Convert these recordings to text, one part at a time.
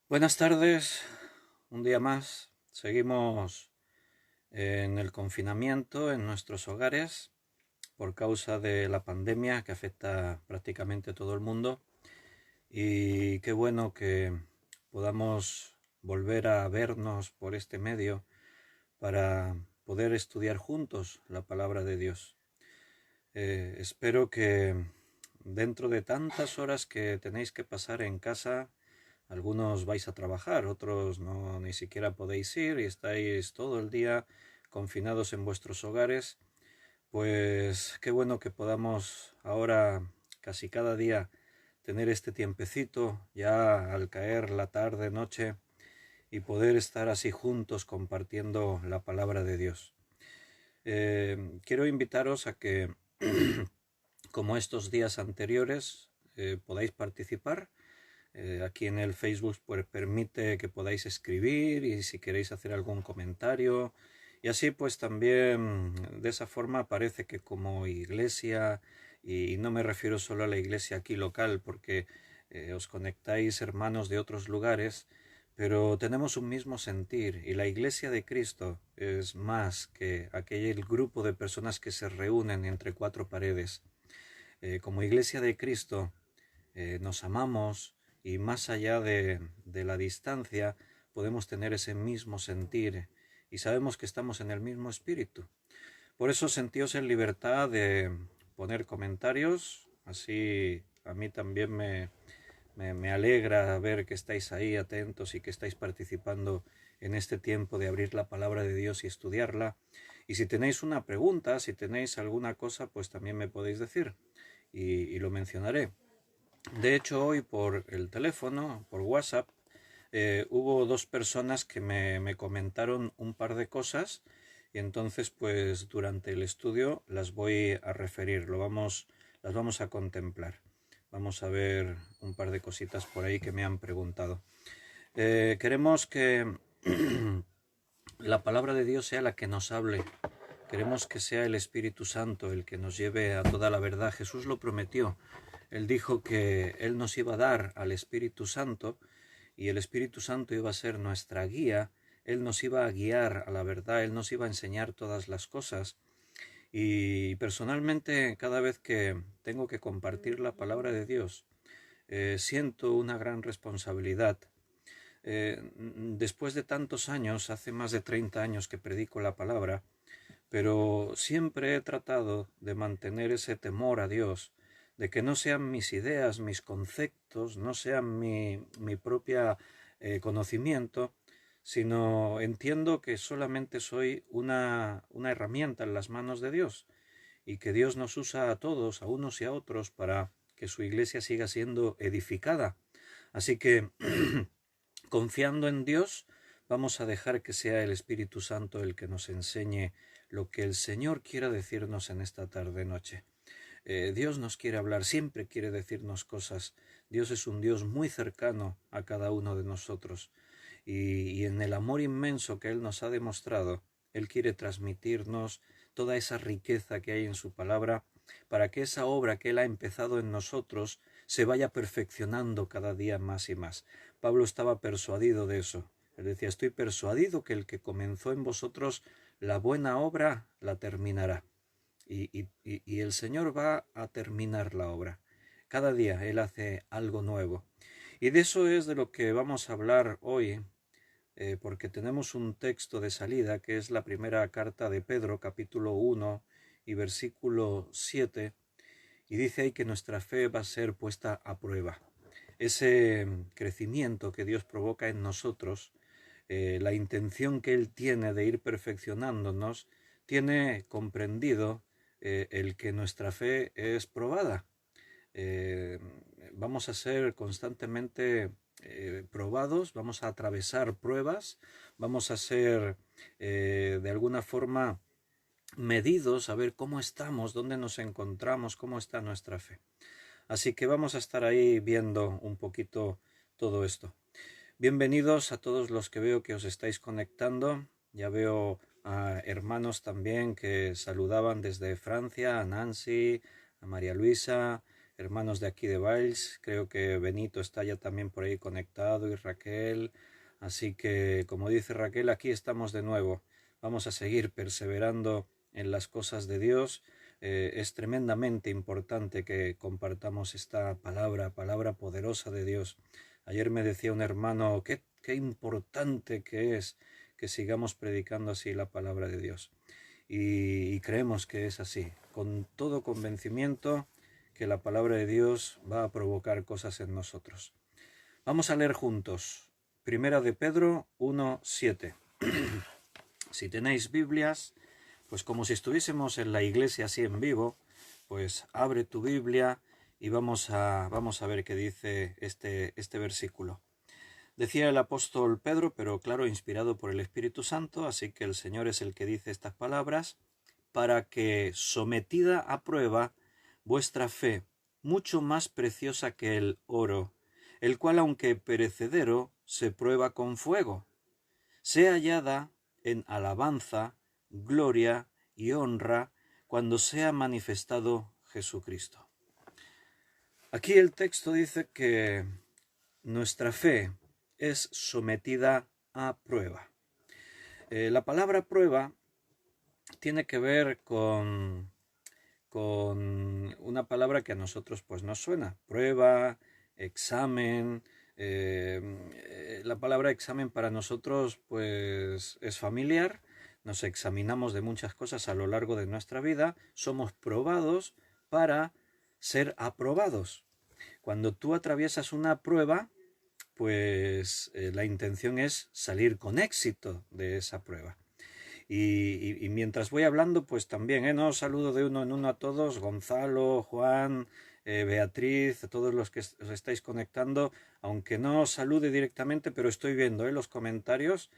Buenas tardes, un día más. Seguimos en el confinamiento en nuestros hogares por causa de la pandemia que afecta prácticamente a todo el mundo. Y qué bueno que podamos volver a vernos por este medio para poder estudiar juntos la palabra de Dios. Espero que dentro de tantas horas que tenéis que pasar en casa, algunos vais a trabajar, otros no, ni siquiera podéis ir y estáis todo el día confinados en vuestros hogares. Pues qué bueno que podamos ahora casi cada día tener este tiempecito ya al caer la tarde, noche y poder estar así juntos compartiendo la palabra de Dios. Quiero invitaros a que, como estos días anteriores, podáis participar. Aquí en el Facebook pues permite que podáis escribir y si queréis hacer algún comentario. Y así pues también de esa forma parece que como iglesia, y no me refiero solo a la iglesia aquí local, porque os conectáis hermanos de otros lugares, pero tenemos un mismo sentir y la iglesia de Cristo es más que aquel grupo de personas que se reúnen entre cuatro paredes. Como iglesia de Cristo nos amamos y más allá de la distancia podemos tener ese mismo sentir y sabemos que estamos en el mismo espíritu. Por eso sentíos en libertad de poner comentarios, así a mí también me alegra ver que estáis ahí atentos y que estáis participando en este tiempo de abrir la palabra de Dios y estudiarla. Y si tenéis una pregunta, si tenéis alguna cosa, pues también me podéis decir y lo mencionaré. De hecho, hoy por el teléfono, por WhatsApp, hubo dos personas que me comentaron un par de cosas y entonces pues durante el estudio las voy a referir, las vamos a contemplar. Vamos a ver un par de cositas por ahí que me han preguntado. Queremos que la palabra de Dios sea la que nos hable. Queremos que sea el Espíritu Santo el que nos lleve a toda la verdad. Jesús lo prometió. Él dijo que Él nos iba a dar al Espíritu Santo y el Espíritu Santo iba a ser nuestra guía. Él nos iba a guiar a la verdad, Él nos iba a enseñar todas las cosas. Y personalmente, cada vez que tengo que compartir la palabra de Dios, siento una gran responsabilidad. Después de tantos años, hace más de 30 años que predico la palabra, pero siempre he tratado de mantener ese temor a Dios, de que no sean mis ideas, mis conceptos, no sean mi propia conocimiento, sino entiendo que solamente soy una herramienta en las manos de Dios y que Dios nos usa a todos, a unos y a otros, para que su iglesia siga siendo edificada. Así que, confiando en Dios, vamos a dejar que sea el Espíritu Santo el que nos enseñe lo que el Señor quiera decirnos en esta tarde-noche. Dios nos quiere hablar, siempre quiere decirnos cosas. Dios es un Dios muy cercano a cada uno de nosotros. Y en el amor inmenso que Él nos ha demostrado, Él quiere transmitirnos toda esa riqueza que hay en su palabra, para que esa obra que Él ha empezado en nosotros se vaya perfeccionando cada día más y más. Pablo estaba persuadido de eso. Él decía, estoy persuadido que el que comenzó en vosotros la buena obra la terminará. Y el Señor va a terminar la obra. Cada día Él hace algo nuevo. Y de eso es de lo que vamos a hablar hoy, porque tenemos un texto de salida que es la primera carta de Pedro, capítulo 1 y versículo 7, y dice ahí que nuestra fe va a ser puesta a prueba. Ese crecimiento que Dios provoca en nosotros, la intención que Él tiene de ir perfeccionándonos, tiene comprendido el que nuestra fe es probada. Eh, Vamos a ser constantemente probados, vamos a atravesar pruebas, vamos a ser de alguna forma medidos, a ver cómo estamos, dónde nos encontramos, cómo está nuestra fe. Así que vamos a estar ahí viendo un poquito todo esto. Bienvenidos a todos los que veo que os estáis conectando. Ya veo a hermanos también que saludaban desde Francia, a Nancy, a María Luisa, hermanos de aquí de Valls, creo que Benito está ya también por ahí conectado y Raquel, así que como dice Raquel, aquí estamos de nuevo, vamos a seguir perseverando en las cosas de Dios. Es tremendamente importante que compartamos esta palabra poderosa de Dios. Ayer me decía un hermano, qué importante que es que sigamos predicando así la palabra de Dios. Y creemos que es así, con todo convencimiento que la palabra de Dios va a provocar cosas en nosotros. Vamos a leer juntos. Primera de Pedro 1:7. Si tenéis Biblias, pues como si estuviésemos en la iglesia así en vivo, pues abre tu Biblia y vamos a ver qué dice este versículo. Decía el apóstol Pedro, pero claro, inspirado por el Espíritu Santo, así que el Señor es el que dice estas palabras, para que, sometida a prueba, vuestra fe, mucho más preciosa que el oro, el cual aunque perecedero, se prueba con fuego, sea hallada en alabanza, gloria y honra cuando sea manifestado Jesucristo. Aquí el texto dice que nuestra fe es sometida a prueba. La palabra prueba tiene que ver con una palabra que a nosotros pues nos suena. Prueba, examen. La palabra examen para nosotros pues es familiar. Nos examinamos de muchas cosas a lo largo de nuestra vida. Somos probados para ser aprobados. Cuando tú atraviesas una prueba, pues la intención es salir con éxito de esa prueba. Y mientras voy hablando, pues también, no saludo de uno en uno a todos, Gonzalo, Juan, Beatriz, a todos los que os estáis conectando, aunque no os salude directamente, pero estoy viendo los comentarios,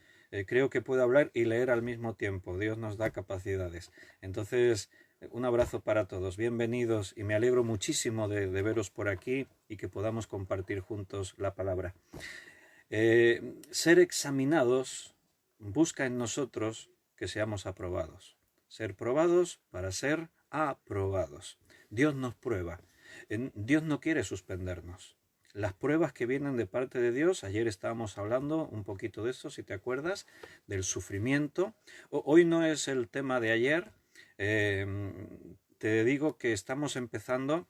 creo que puedo hablar y leer al mismo tiempo, Dios nos da capacidades. Entonces, un abrazo para todos, bienvenidos y me alegro muchísimo de veros por aquí y que podamos compartir juntos la palabra. Ser examinados busca en nosotros que seamos aprobados. Ser probados para ser aprobados. Dios nos prueba. Dios no quiere suspendernos. Las pruebas que vienen de parte de Dios, ayer estábamos hablando un poquito de eso, si te acuerdas, del sufrimiento. Hoy no es el tema de ayer. Te digo que estamos empezando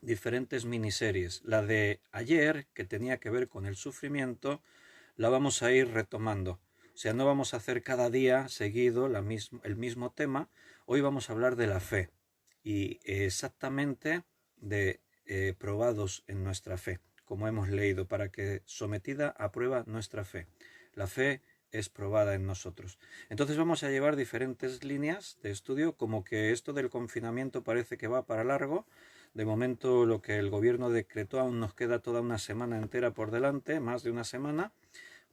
diferentes miniseries. La de ayer, que tenía que ver con el sufrimiento, la vamos a ir retomando. O sea, no vamos a hacer cada día seguido el mismo tema. Hoy vamos a hablar de la fe y exactamente de probados en nuestra fe, como hemos leído, para que sometida a prueba nuestra fe. La fe es probada en nosotros. Entonces vamos a llevar diferentes líneas de estudio, como que esto del confinamiento parece que va para largo. De momento lo que el gobierno decretó, aún nos queda toda una semana entera por delante, más de una semana,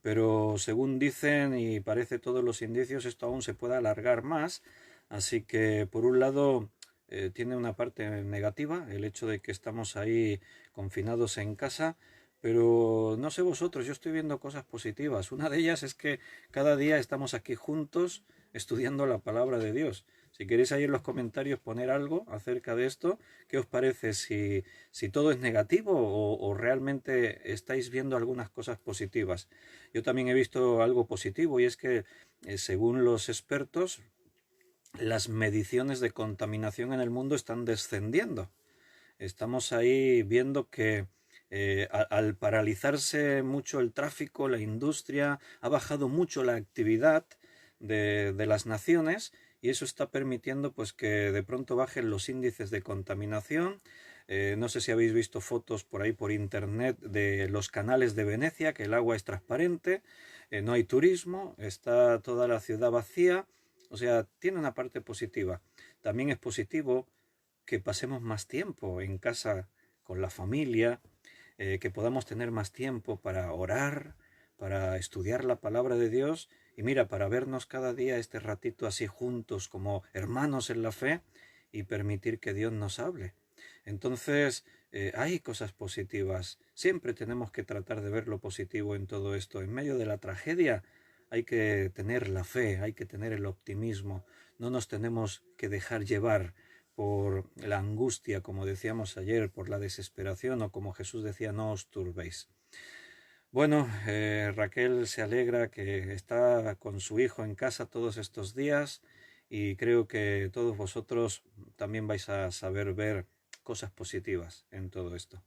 pero según dicen y parece todos los indicios, esto aún se puede alargar más, así que por un lado tiene una parte negativa el hecho de que estamos ahí confinados en casa, pero no sé vosotros, yo estoy viendo cosas positivas. Una de ellas es que cada día estamos aquí juntos estudiando la palabra de Dios. Si queréis ahí en los comentarios poner algo acerca de esto, ¿qué os parece? Si todo es negativo o realmente estáis viendo algunas cosas positivas. Yo también he visto algo positivo y es que según los expertos, las mediciones de contaminación en el mundo están descendiendo. Estamos ahí viendo que al paralizarse mucho el tráfico, la industria, ha bajado mucho la actividad de las naciones y eso está permitiendo pues que de pronto bajen los índices de contaminación. No sé si habéis visto fotos por ahí por internet de los canales de Venecia, que el agua es transparente, no hay turismo, está toda la ciudad vacía, o sea, tiene una parte positiva. También es positivo que pasemos más tiempo en casa con la familia, que podamos tener más tiempo para orar, para estudiar la palabra de Dios y mira, para vernos cada día este ratito así juntos como hermanos en la fe y permitir que Dios nos hable. Entonces, hay cosas positivas. Siempre tenemos que tratar de ver lo positivo en todo esto. En medio de la tragedia hay que tener la fe, hay que tener el optimismo. No nos tenemos que dejar llevar por la angustia, como decíamos ayer, por la desesperación, o como Jesús decía, no os turbéis. Bueno, Raquel se alegra que está con su hijo en casa todos estos días y creo que todos vosotros también vais a saber ver cosas positivas en todo esto.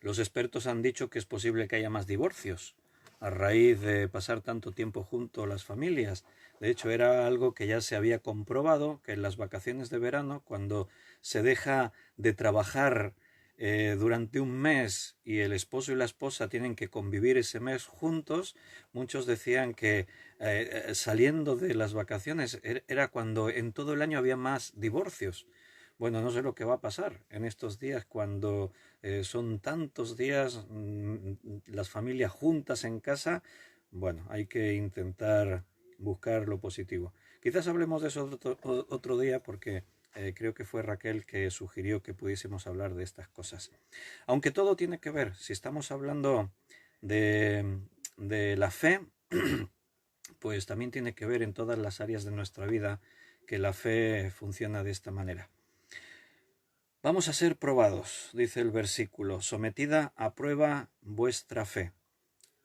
Los expertos han dicho que es posible que haya más divorcios a raíz de pasar tanto tiempo junto las familias. De hecho, era algo que ya se había comprobado, que en las vacaciones de verano, cuando se deja de trabajar durante un mes y el esposo y la esposa tienen que convivir ese mes juntos, muchos decían que saliendo de las vacaciones era cuando en todo el año había más divorcios. Bueno, no sé lo que va a pasar en estos días cuando son tantos días las familias juntas en casa. Bueno, hay que intentar buscar lo positivo. Quizás hablemos de eso otro día porque creo que fue Raquel que sugirió que pudiésemos hablar de estas cosas. Aunque todo tiene que ver, si estamos hablando de la fe, pues también tiene que ver en todas las áreas de nuestra vida que la fe funciona de esta manera. Vamos a ser probados, dice el versículo, sometida a prueba vuestra fe.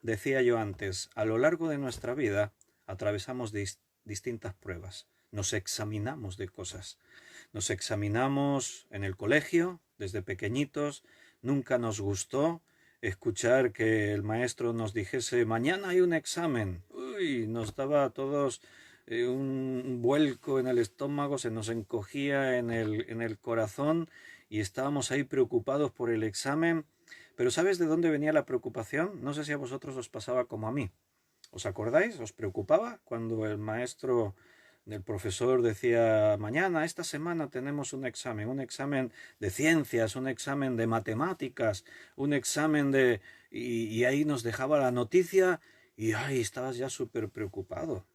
Decía yo antes, a lo largo de nuestra vida atravesamos distintas pruebas, nos examinamos de cosas. Nos examinamos en el colegio, desde pequeñitos, nunca nos gustó escuchar que el maestro nos dijese, mañana hay un examen. Uy, nos daba a todos un vuelco en el estómago, se nos encogía en el corazón y estábamos ahí preocupados por el examen. Pero ¿sabes de dónde venía la preocupación? No sé si a vosotros os pasaba como a mí. ¿Os acordáis? ¿Os preocupaba cuando el maestro del profesor decía, mañana, esta semana tenemos un examen de ciencias, un examen de matemáticas, un examen de... Y ahí nos dejaba la noticia y ay, estabas ya súper preocupado.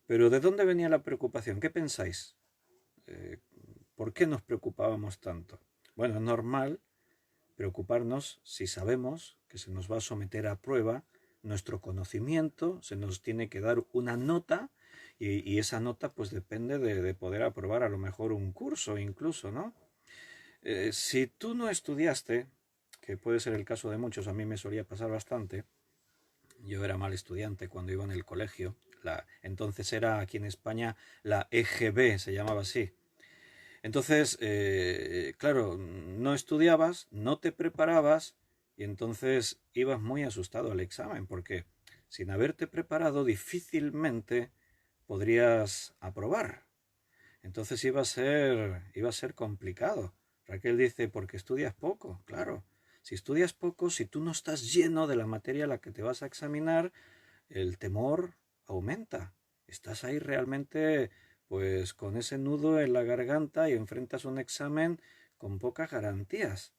Pero ¿de dónde venía la preocupación? ¿Qué pensáis? ¿Por qué nos preocupábamos tanto? Bueno, es normal preocuparnos si sabemos que se nos va a someter a prueba nuestro conocimiento, se nos tiene que dar una nota y esa nota pues depende de poder aprobar a lo mejor un curso incluso, ¿no? Si tú no estudiaste, que puede ser el caso de muchos, a mí me solía pasar bastante, yo era mal estudiante cuando iba en el colegio, entonces era aquí en España la EGB, se llamaba así. Entonces, claro, no estudiabas, no te preparabas y entonces ibas muy asustado al examen porque sin haberte preparado difícilmente podrías aprobar. Entonces iba a ser complicado. Raquel dice, porque estudias poco, claro. Si estudias poco, si tú no estás lleno de la materia a la que te vas a examinar, el temor aumenta. Estás ahí realmente pues con ese nudo en la garganta y enfrentas un examen con pocas garantías.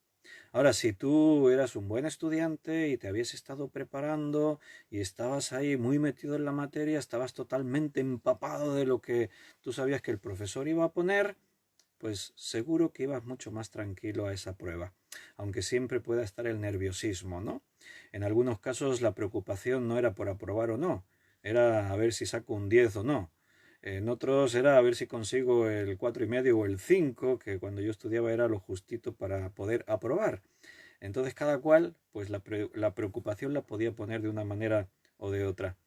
Ahora, si tú eras un buen estudiante y te habías estado preparando y estabas ahí muy metido en la materia, estabas totalmente empapado de lo que tú sabías que el profesor iba a poner, pues seguro que ibas mucho más tranquilo a esa prueba, aunque siempre pueda estar el nerviosismo, ¿no? En algunos casos la preocupación no era por aprobar o no, era a ver si saco un 10 o no. En otros era a ver si consigo el 4,5 o el 5, que cuando yo estudiaba era lo justito para poder aprobar. Entonces cada cual, pues la preocupación la podía poner de una manera o de otra.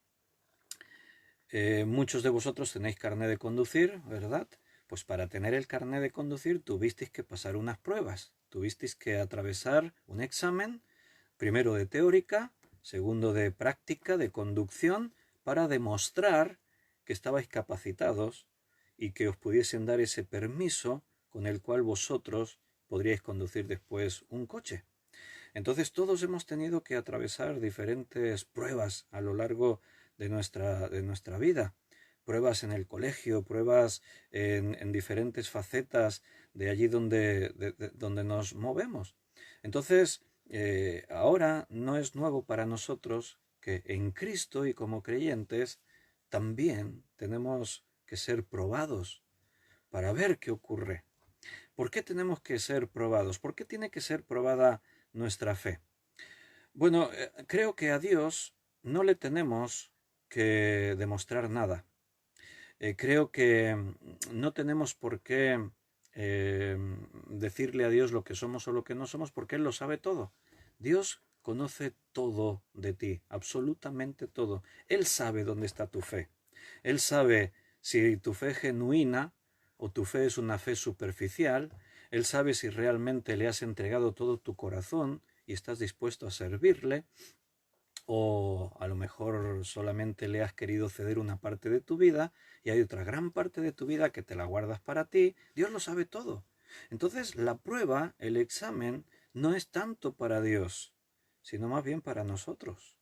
Muchos de vosotros tenéis carné de conducir, ¿verdad? Pues para tener el carné de conducir tuvisteis que pasar unas pruebas, tuvisteis que atravesar un examen, primero de teórica, segundo de práctica, de conducción, para demostrar que estabais capacitados y que os pudiesen dar ese permiso con el cual vosotros podríais conducir después un coche. Entonces todos hemos tenido que atravesar diferentes pruebas a lo largo de nuestra vida. Pruebas en el colegio, pruebas en diferentes facetas de allí donde nos movemos. Entonces, ahora no es nuevo para nosotros que en Cristo y como creyentes también tenemos que ser probados para ver qué ocurre. ¿Por qué tenemos que ser probados? ¿Por qué tiene que ser probada nuestra fe? Bueno, creo que a Dios no le tenemos que demostrar nada. Creo que no tenemos por qué decirle a Dios lo que somos o lo que no somos, porque Él lo sabe todo. Dios conoce todo de ti, absolutamente todo. Él sabe dónde está tu fe. Él sabe si tu fe es genuina o tu fe es una fe superficial. Él sabe si realmente le has entregado todo tu corazón y estás dispuesto a servirle, o a lo mejor solamente le has querido ceder una parte de tu vida y hay otra gran parte de tu vida que te la guardas para ti. Dios lo sabe todo. Entonces la prueba, el examen, no es tanto para Dios, sino más bien para nosotros.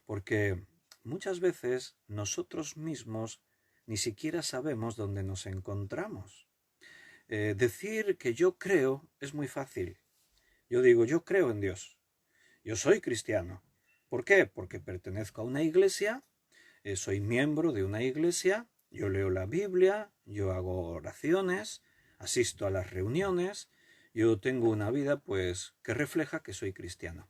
Porque muchas veces nosotros mismos ni siquiera sabemos dónde nos encontramos. Decir que yo creo es muy fácil. Yo digo, yo creo en Dios. Yo soy cristiano. ¿Por qué? Porque pertenezco a una iglesia, soy miembro de una iglesia, yo leo la Biblia, yo hago oraciones, asisto a las reuniones, yo tengo una vida pues que refleja que soy cristiano.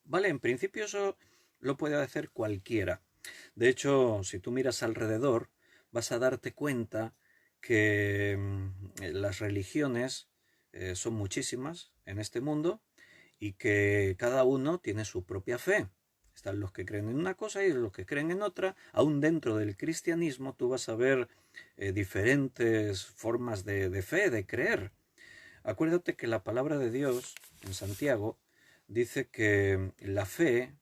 Vale, en principio eso lo puede hacer cualquiera. De hecho, si tú miras alrededor, vas a darte cuenta que las religiones son muchísimas en este mundo y que cada uno tiene su propia fe. Están los que creen en una cosa y los que creen en otra. Aún dentro del cristianismo tú vas a ver diferentes formas de fe, de creer. Acuérdate que la palabra de Dios en Santiago dice que la fe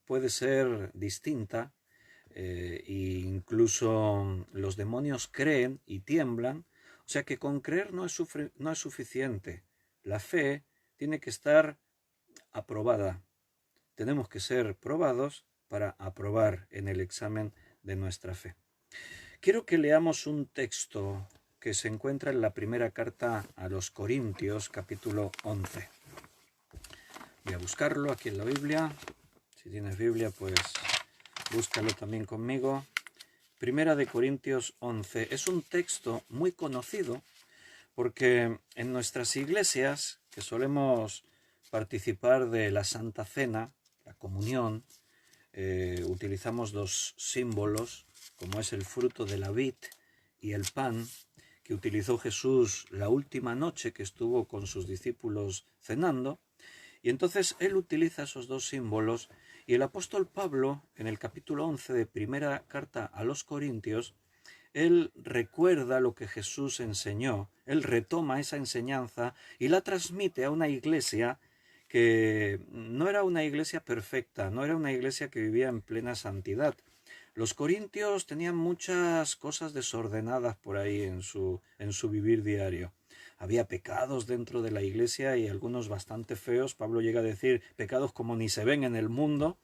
puede ser distinta, e incluso los demonios creen y tiemblan. O sea que con creer no es suficiente. La fe tiene que estar aprobada. Tenemos que ser probados para aprobar en el examen de nuestra fe. Quiero que leamos un texto que se encuentra en la primera carta a los Corintios, capítulo 11. Voy a buscarlo aquí en la Biblia. Si tienes Biblia, pues búscalo también conmigo. Primera de Corintios 11. Es un texto muy conocido porque en nuestras iglesias, que solemos participar de la Santa Cena, la comunión, utilizamos dos símbolos, como es el fruto de la vid y el pan, que utilizó Jesús la última noche que estuvo con sus discípulos cenando. Y entonces él utiliza esos dos símbolos, y el apóstol Pablo, en el capítulo 11 de primera carta a los Corintios, él recuerda lo que Jesús enseñó, él retoma esa enseñanza y la transmite a una iglesia que no era una iglesia perfecta, no era una iglesia que vivía en plena santidad. Los corintios tenían muchas cosas desordenadas por ahí en su vivir diario. Había pecados dentro de la iglesia y algunos bastante feos. Pablo llega a decir pecados como ni se ven en el mundo.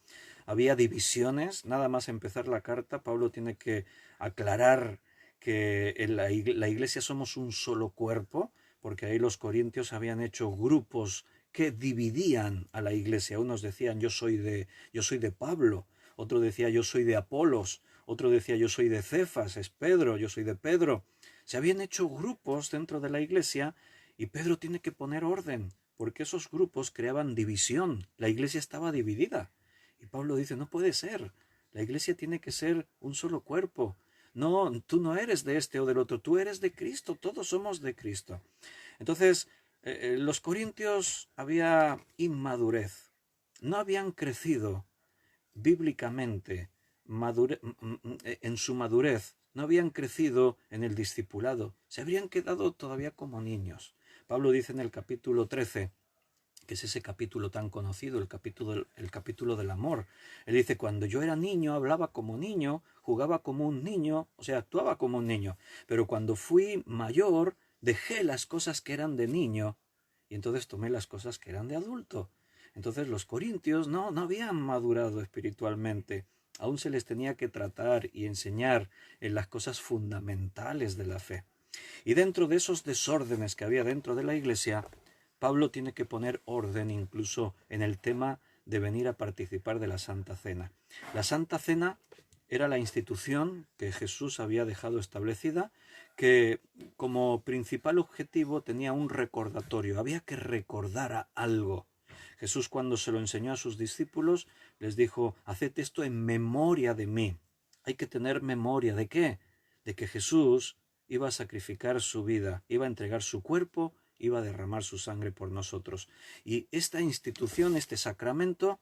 Había divisiones. Nada más empezar la carta, Pablo tiene que aclarar que en la iglesia somos un solo cuerpo, porque ahí los corintios habían hecho grupos que dividían a la iglesia. Unos decían yo soy de Pablo, otro decía yo soy de Apolos, otro decía yo soy de Cefas, es Pedro, yo soy de Pedro. Se habían hecho grupos dentro de la iglesia y Pedro tiene que poner orden, porque esos grupos creaban división. La iglesia estaba dividida. Y Pablo dice, no puede ser. La iglesia tiene que ser un solo cuerpo. No, tú no eres de este o del otro, tú eres de Cristo, todos somos de Cristo. Entonces, los corintios había inmadurez. No habían crecido bíblicamente en su madurez, no habían crecido en el discipulado, se habrían quedado todavía como niños. Pablo dice en el capítulo 13, que es ese capítulo tan conocido, el capítulo del amor. Él dice, cuando yo era niño, hablaba como niño, jugaba como un niño, o sea, actuaba como un niño. Pero cuando fui mayor, dejé las cosas que eran de niño y entonces tomé las cosas que eran de adulto. Entonces los corintios no habían madurado espiritualmente. Aún se les tenía que tratar y enseñar en las cosas fundamentales de la fe. Y dentro de esos desórdenes que había dentro de la iglesia, Pablo tiene que poner orden incluso en el tema de venir a participar de la Santa Cena. La Santa Cena era la institución que Jesús había dejado establecida, que como principal objetivo tenía un recordatorio. Había que recordar algo. Jesús, cuando se lo enseñó a sus discípulos, les dijo, haced esto en memoria de mí. Hay que tener memoria. ¿De qué? De que Jesús iba a sacrificar su vida, iba a entregar su cuerpo, iba a derramar su sangre por nosotros. Y esta institución, este sacramento,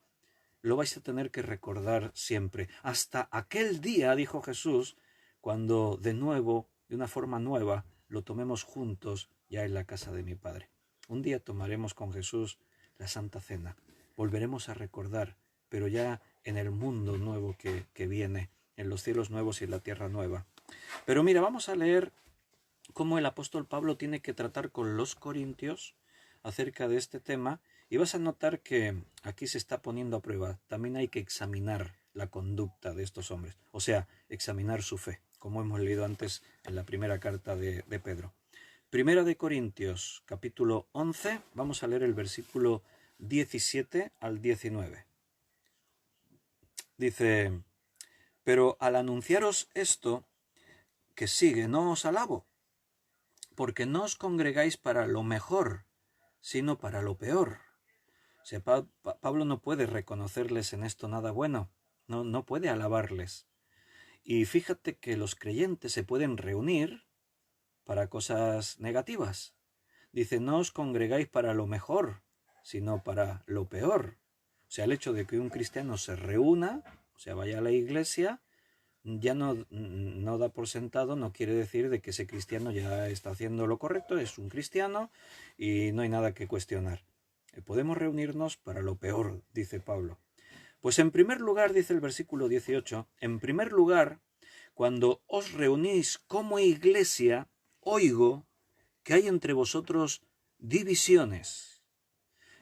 lo vais a tener que recordar siempre. Hasta aquel día, dijo Jesús, cuando de nuevo, de una forma nueva, lo tomemos juntos ya en la casa de mi Padre. Un día tomaremos con Jesús la Santa Cena. Volveremos a recordar, pero ya en el mundo nuevo que viene, en los cielos nuevos y en la tierra nueva. Pero mira, vamos a leer cómo el apóstol Pablo tiene que tratar con los corintios acerca de este tema, y vas a notar que aquí se está poniendo a prueba. También hay que examinar la conducta de estos hombres, o sea, examinar su fe, como hemos leído antes en la primera carta de Pedro. Primera de Corintios, capítulo 11, vamos a leer el versículo 17 al 19. Dice: pero al anunciaros esto que sigue, no os alabo, porque no os congregáis para lo mejor, sino para lo peor. O sea, Pablo no puede reconocerles en esto nada bueno, no puede alabarles. Y fíjate que los creyentes se pueden reunir para cosas negativas. Dice, no os congregáis para lo mejor, sino para lo peor. O sea, el hecho de que un cristiano se reúna, o sea, vaya a la iglesia, ya no da por sentado, no quiere decir de que ese cristiano ya está haciendo lo correcto, es un cristiano y no hay nada que cuestionar. Podemos reunirnos para lo peor, dice Pablo. Pues en primer lugar, dice el versículo 18, en primer lugar, cuando os reunís como iglesia, oigo que hay entre vosotros divisiones.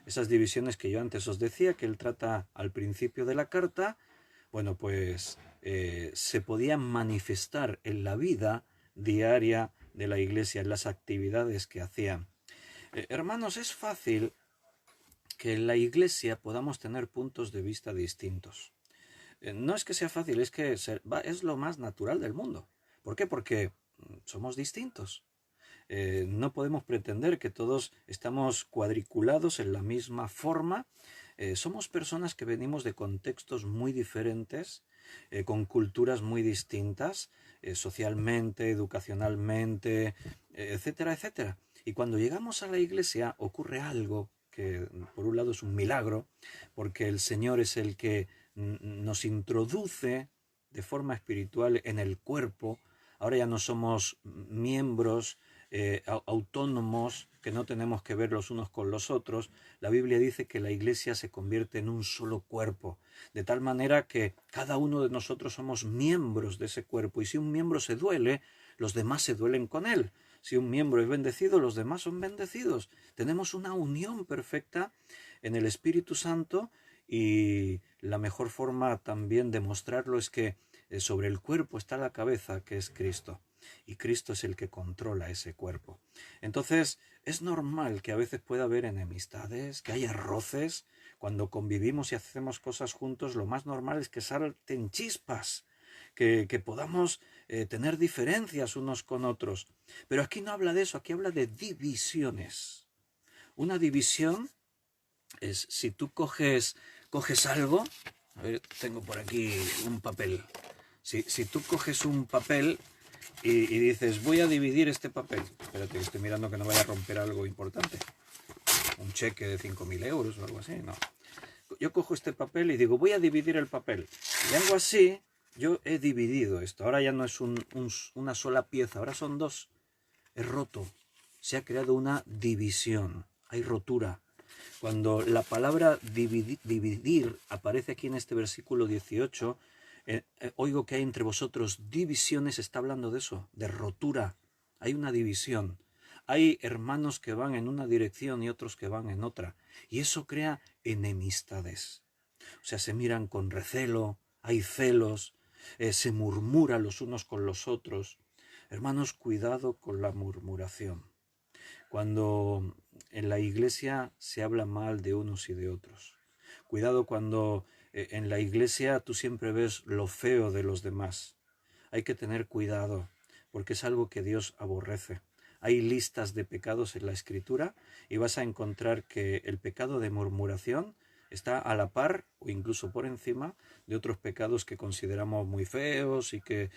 Esas divisiones que yo antes os decía, que él trata al principio de la carta, bueno, pues se podían manifestar en la vida diaria de la iglesia, en las actividades que hacían. Hermanos, es fácil que en la iglesia podamos tener puntos de vista distintos. No es que sea fácil, es que es lo más natural del mundo. ¿Por qué? Porque somos distintos. No podemos pretender que todos estamos cuadriculados en la misma forma. Somos personas que venimos de contextos muy diferentes, con culturas muy distintas, socialmente, educacionalmente, etcétera, etcétera. Y cuando llegamos a la iglesia ocurre algo que por un lado es un milagro, porque el Señor es el que nos introduce de forma espiritual en el cuerpo. Ahora ya no somos miembros autónomos que no tenemos que ver los unos con los otros. La Biblia dice que la iglesia se convierte en un solo cuerpo, de tal manera que cada uno de nosotros somos miembros de ese cuerpo, y si un miembro se duele, los demás se duelen con él. Si un miembro es bendecido, los demás son bendecidos. Tenemos una unión perfecta en el Espíritu Santo, y la mejor forma también de mostrarlo es que sobre el cuerpo está la cabeza, que es Cristo, y Cristo es el que controla ese cuerpo. Entonces es normal que a veces pueda haber enemistades, que haya roces. Cuando convivimos y hacemos cosas juntos, lo más normal es que salten chispas, que podamos tener diferencias unos con otros. Pero aquí no habla de eso, aquí habla de divisiones. Una división es si tú coges algo. A ver, tengo por aquí un papel. Si tú coges un papel y dices, voy a dividir este papel. Espérate, estoy mirando que no vaya a romper algo importante. Un cheque de 5.000 euros o algo así, no. Yo cojo este papel y digo, voy a dividir el papel. Y algo así, yo he dividido esto. Ahora ya no es una sola pieza, ahora son dos. He roto. Se ha creado una división. Hay rotura. Cuando la palabra dividir aparece aquí en este versículo 18, oigo que hay entre vosotros divisiones, está hablando de eso, de rotura. Hay una división. Hay hermanos que van en una dirección y otros que van en otra. Y eso crea enemistades. O sea, se miran con recelo, hay celos, se murmura los unos con los otros. Hermanos, cuidado con la murmuración. Cuando en la iglesia se habla mal de unos y de otros. Cuidado cuando en la iglesia tú siempre ves lo feo de los demás. Hay que tener cuidado, porque es algo que Dios aborrece. Hay listas de pecados en la Escritura y vas a encontrar que el pecado de murmuración Está a la par o incluso por encima de otros pecados que consideramos muy feos y que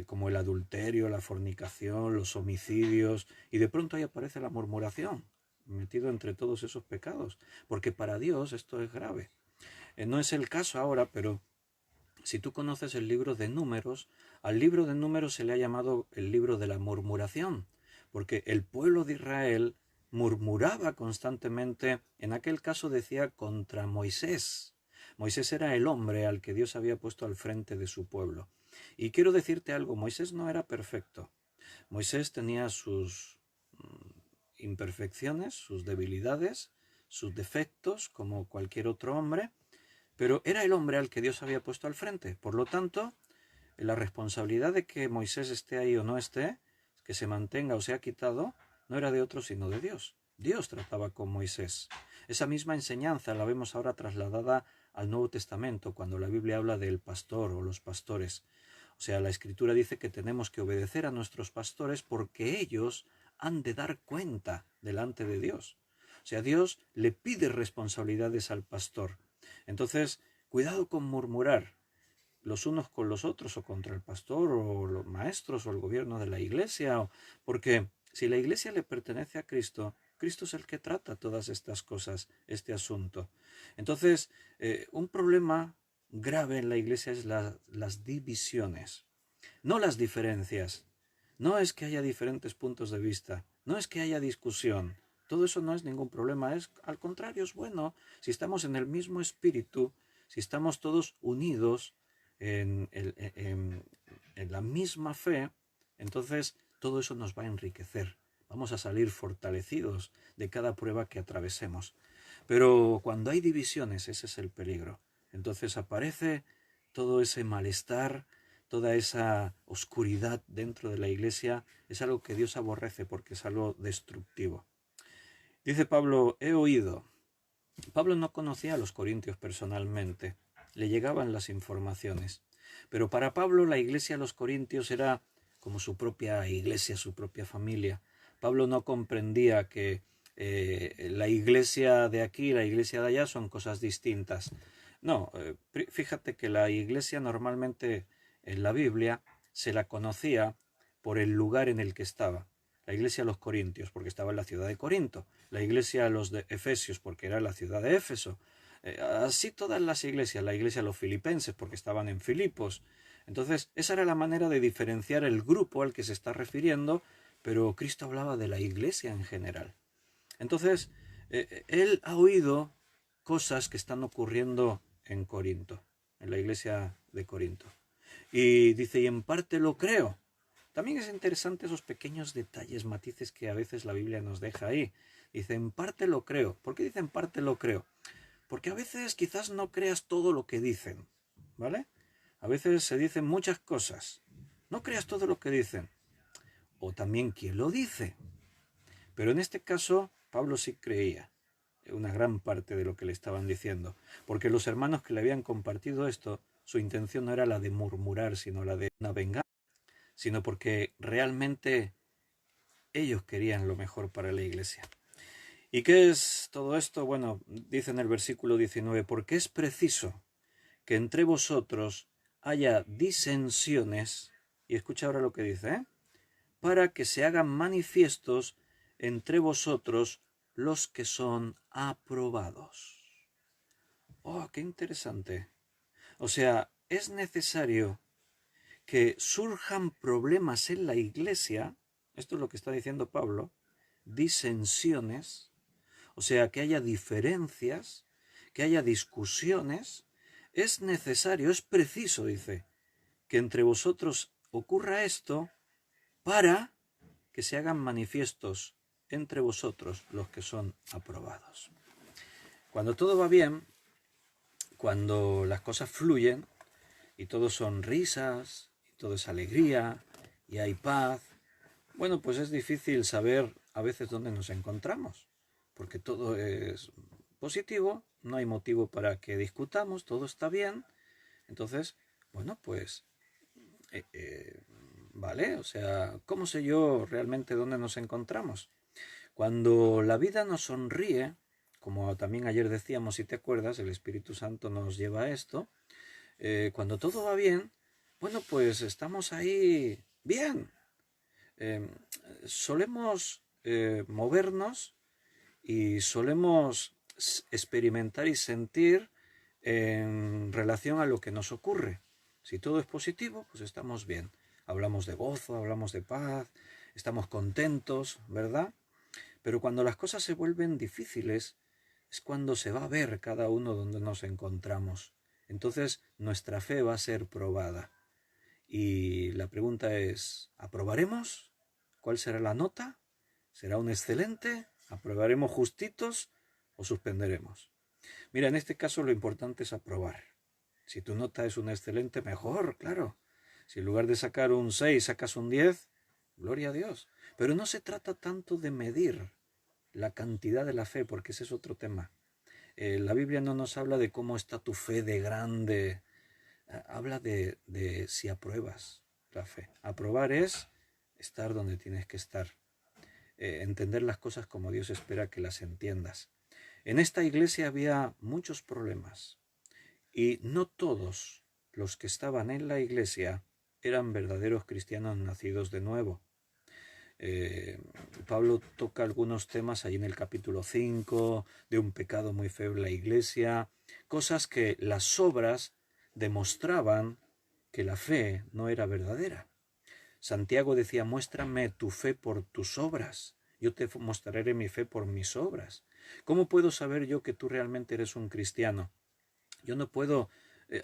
como el adulterio, la fornicación, los homicidios, y de pronto ahí aparece la murmuración metido entre todos esos pecados, porque para Dios esto es grave. No es el caso ahora, pero si tú conoces el libro de Números, al libro de Números se le ha llamado el libro de la murmuración, porque el pueblo de Israel murmuraba constantemente, en aquel caso decía contra Moisés. Moisés era el hombre al que Dios había puesto al frente de su pueblo. Y quiero decirte algo, Moisés no era perfecto. Moisés tenía sus imperfecciones, sus debilidades, sus defectos, como cualquier otro hombre, pero era el hombre al que Dios había puesto al frente. Por lo tanto, la responsabilidad de que Moisés esté ahí o no esté, que se mantenga o sea quitado, no era de otro sino de Dios. Dios trataba con Moisés. Esa misma enseñanza la vemos ahora trasladada al Nuevo Testamento, cuando la Biblia habla del pastor o los pastores. O sea, la Escritura dice que tenemos que obedecer a nuestros pastores porque ellos han de dar cuenta delante de Dios. O sea, Dios le pide responsabilidades al pastor. Entonces, cuidado con murmurar los unos con los otros o contra el pastor o los maestros o el gobierno de la iglesia, porque si la iglesia le pertenece a Cristo, Cristo es el que trata todas estas cosas, este asunto. Entonces, un problema grave en la iglesia es las divisiones, no las diferencias. No es que haya diferentes puntos de vista, no es que haya discusión. Todo eso no es ningún problema, es al contrario, es bueno. Si estamos en el mismo espíritu, si estamos todos unidos en la misma fe, entonces todo eso nos va a enriquecer. Vamos a salir fortalecidos de cada prueba que atravesemos. Pero cuando hay divisiones, ese es el peligro. Entonces aparece todo ese malestar, toda esa oscuridad dentro de la iglesia, es algo que Dios aborrece porque es algo destructivo. Dice Pablo, he oído. Pablo no conocía a los corintios personalmente, le llegaban las informaciones. Pero para Pablo la iglesia de los corintios era como su propia iglesia, su propia familia. Pablo no comprendía que la iglesia de aquí y la iglesia de allá son cosas distintas. No, fíjate que la iglesia normalmente en la Biblia se la conocía por el lugar en el que estaba. La iglesia de los corintios, porque estaba en la ciudad de Corinto. La iglesia de los de Efesios, porque era la ciudad de Éfeso. Así todas las iglesias, la iglesia de los filipenses, porque estaban en Filipos. Entonces, esa era la manera de diferenciar el grupo al que se está refiriendo, pero Cristo hablaba de la iglesia en general. Entonces, él ha oído cosas que están ocurriendo en Corinto, en la iglesia de Corinto. Y dice, y en parte lo creo. También es interesante esos pequeños detalles, matices que a veces la Biblia nos deja ahí. Dice, en parte lo creo. ¿Por qué dice en parte lo creo? Porque a veces quizás no creas todo lo que dicen, ¿vale? A veces se dicen muchas cosas. No creas todo lo que dicen. O también quién lo dice. Pero en este caso, Pablo sí creía una gran parte de lo que le estaban diciendo. Porque los hermanos que le habían compartido esto, su intención no era la de murmurar, sino la de una venganza, sino porque realmente ellos querían lo mejor para la iglesia. ¿Y qué es todo esto? Bueno, dice en el versículo 19, porque es preciso que entre vosotros haya disensiones, y escucha ahora lo que dice, para que se hagan manifiestos entre vosotros los que son aprobados. Oh, qué interesante. O sea, es necesario que surjan problemas en la iglesia, esto es lo que está diciendo Pablo, disensiones, o sea, que haya diferencias, que haya discusiones, es necesario, es preciso, dice, que entre vosotros ocurra esto para que se hagan manifiestos entre vosotros los que son aprobados. Cuando todo va bien, cuando las cosas fluyen y todo son risas, y todo es alegría y hay paz, bueno, pues es difícil saber a veces dónde nos encontramos, porque todo es positivo, no hay motivo para que discutamos, todo está bien. Entonces, bueno, pues, vale, o sea, ¿cómo sé yo realmente dónde nos encontramos? Cuando la vida nos sonríe, como también ayer decíamos, si te acuerdas, el Espíritu Santo nos lleva a esto. Cuando todo va bien, bueno, pues estamos ahí bien. Eh, Solemos movernos y solemos experimentar y sentir en relación a lo que nos ocurre. Si todo es positivo, pues estamos bien. Hablamos de gozo, hablamos de paz, estamos contentos, ¿verdad? Pero cuando las cosas se vuelven difíciles, es cuando se va a ver cada uno donde nos encontramos. Entonces nuestra fe va a ser probada. Y la pregunta es, ¿aprobaremos? ¿Cuál será la nota? ¿Será un excelente? ¿Aprobaremos justitos o suspenderemos? Mira, en este caso lo importante es aprobar. Si tu nota es un excelente, mejor, claro. Si en lugar de sacar un 6 sacas un 10, gloria a Dios. Pero no se trata tanto de medir la cantidad de la fe, porque ese es otro tema. La Biblia no nos habla de cómo está tu fe de grande. Habla de si apruebas la fe. Aprobar es estar donde tienes que estar. Entender las cosas como Dios espera que las entiendas. En esta iglesia había muchos problemas y no todos los que estaban en la iglesia eran verdaderos cristianos nacidos de nuevo. Pablo toca algunos temas ahí en el capítulo 5 de un pecado muy feo en la iglesia, cosas que las obras demostraban que la fe no era verdadera. Santiago decía, muéstrame tu fe por tus obras, yo te mostraré mi fe por mis obras. ¿Cómo puedo saber yo que tú realmente eres un cristiano? Yo no puedo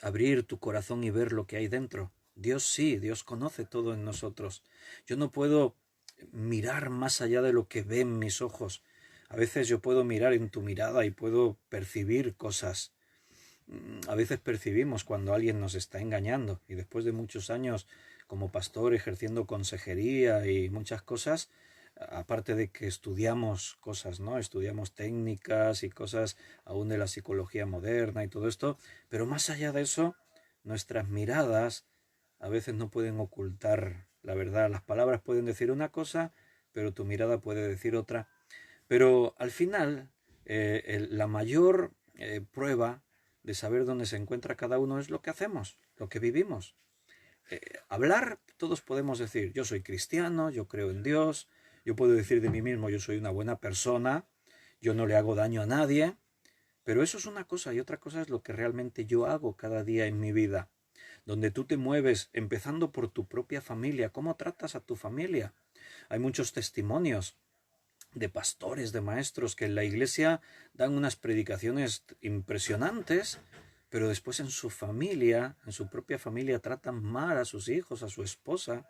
abrir tu corazón y ver lo que hay dentro. Dios sí, Dios conoce todo en nosotros. Yo no puedo mirar más allá de lo que ven mis ojos. A veces yo puedo mirar en tu mirada y puedo percibir cosas. A veces percibimos cuando alguien nos está engañando y después de muchos años como pastor ejerciendo consejería y muchas cosas, aparte de que estudiamos cosas, ¿no? Estudiamos técnicas y cosas aún de la psicología moderna y todo esto, pero más allá de eso, nuestras miradas a veces no pueden ocultar la verdad. Las palabras pueden decir una cosa, pero tu mirada puede decir otra. Pero al final, la mayor prueba de saber dónde se encuentra cada uno es lo que hacemos, lo que vivimos. Hablar, todos podemos decir, yo soy cristiano, yo creo en Dios, yo puedo decir de mí mismo, yo soy una buena persona, yo no le hago daño a nadie, pero eso es una cosa y otra cosa es lo que realmente yo hago cada día en mi vida, donde tú te mueves empezando por tu propia familia, cómo tratas a tu familia. Hay muchos testimonios de pastores, de maestros que en la iglesia dan unas predicaciones impresionantes, pero después en su familia, en su propia familia, tratan mal a sus hijos, a su esposa,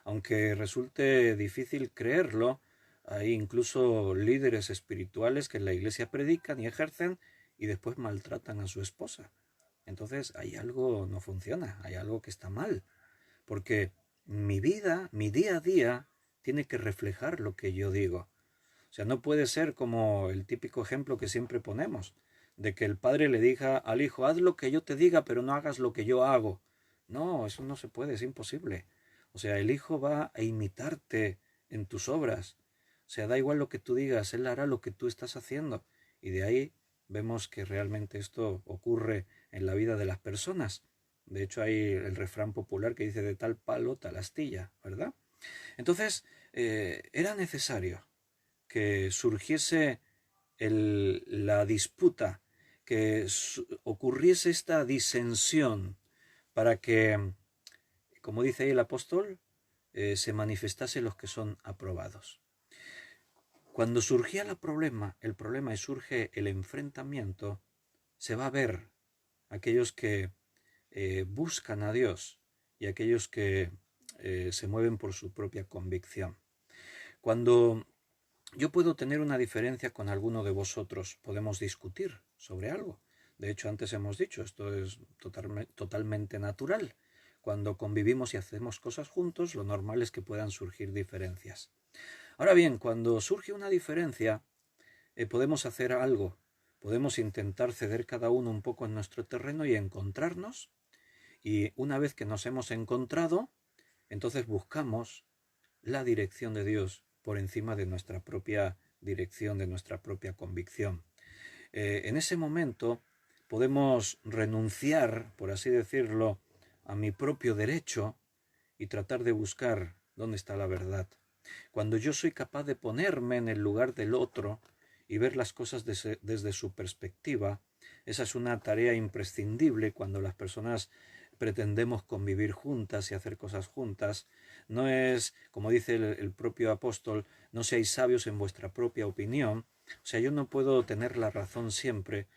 aunque resulte difícil creerlo. Hay incluso líderes espirituales que en la iglesia predican y ejercen y después maltratan a su esposa. Entonces hay algo no funciona, hay algo que está mal, porque mi vida, mi día a día, tiene que reflejar lo que yo digo. O sea, no puede ser como el típico ejemplo que siempre ponemos, de que el padre le diga al hijo, haz lo que yo te diga, pero no hagas lo que yo hago. No, eso no se puede, es imposible. O sea, el hijo va a imitarte en tus obras. O sea, da igual lo que tú digas, él hará lo que tú estás haciendo. Y de ahí vemos que realmente esto ocurre en la vida de las personas. De hecho, hay el refrán popular que dice de tal palo, tal astilla, ¿verdad? Entonces, era necesario que surgiese la disputa, que ocurriese esta disensión para que, como dice ahí el apóstol, se manifestase los que son aprobados. Cuando surgía el problema y surge el enfrentamiento, se va a ver aquellos que buscan a Dios y aquellos que se mueven por su propia convicción. Cuando yo puedo tener una diferencia con alguno de vosotros, podemos discutir sobre algo. De hecho, antes hemos dicho, esto es totalmente natural. Cuando convivimos y hacemos cosas juntos, lo normal es que puedan surgir diferencias. Ahora bien, cuando surge una diferencia, podemos hacer algo. Podemos intentar ceder cada uno un poco en nuestro terreno y encontrarnos. Y una vez que nos hemos encontrado, entonces buscamos la dirección de Dios por encima de nuestra propia dirección, de nuestra propia convicción. En ese momento podemos renunciar, por así decirlo, a mi propio derecho y tratar de buscar dónde está la verdad. Cuando yo soy capaz de ponerme en el lugar del otro y ver las cosas desde su perspectiva, esa es una tarea imprescindible cuando las personas pretendemos convivir juntas y hacer cosas juntas. No es, como dice el propio apóstol, no seáis sabios en vuestra propia opinión. O sea, yo no puedo tener la razón siempre.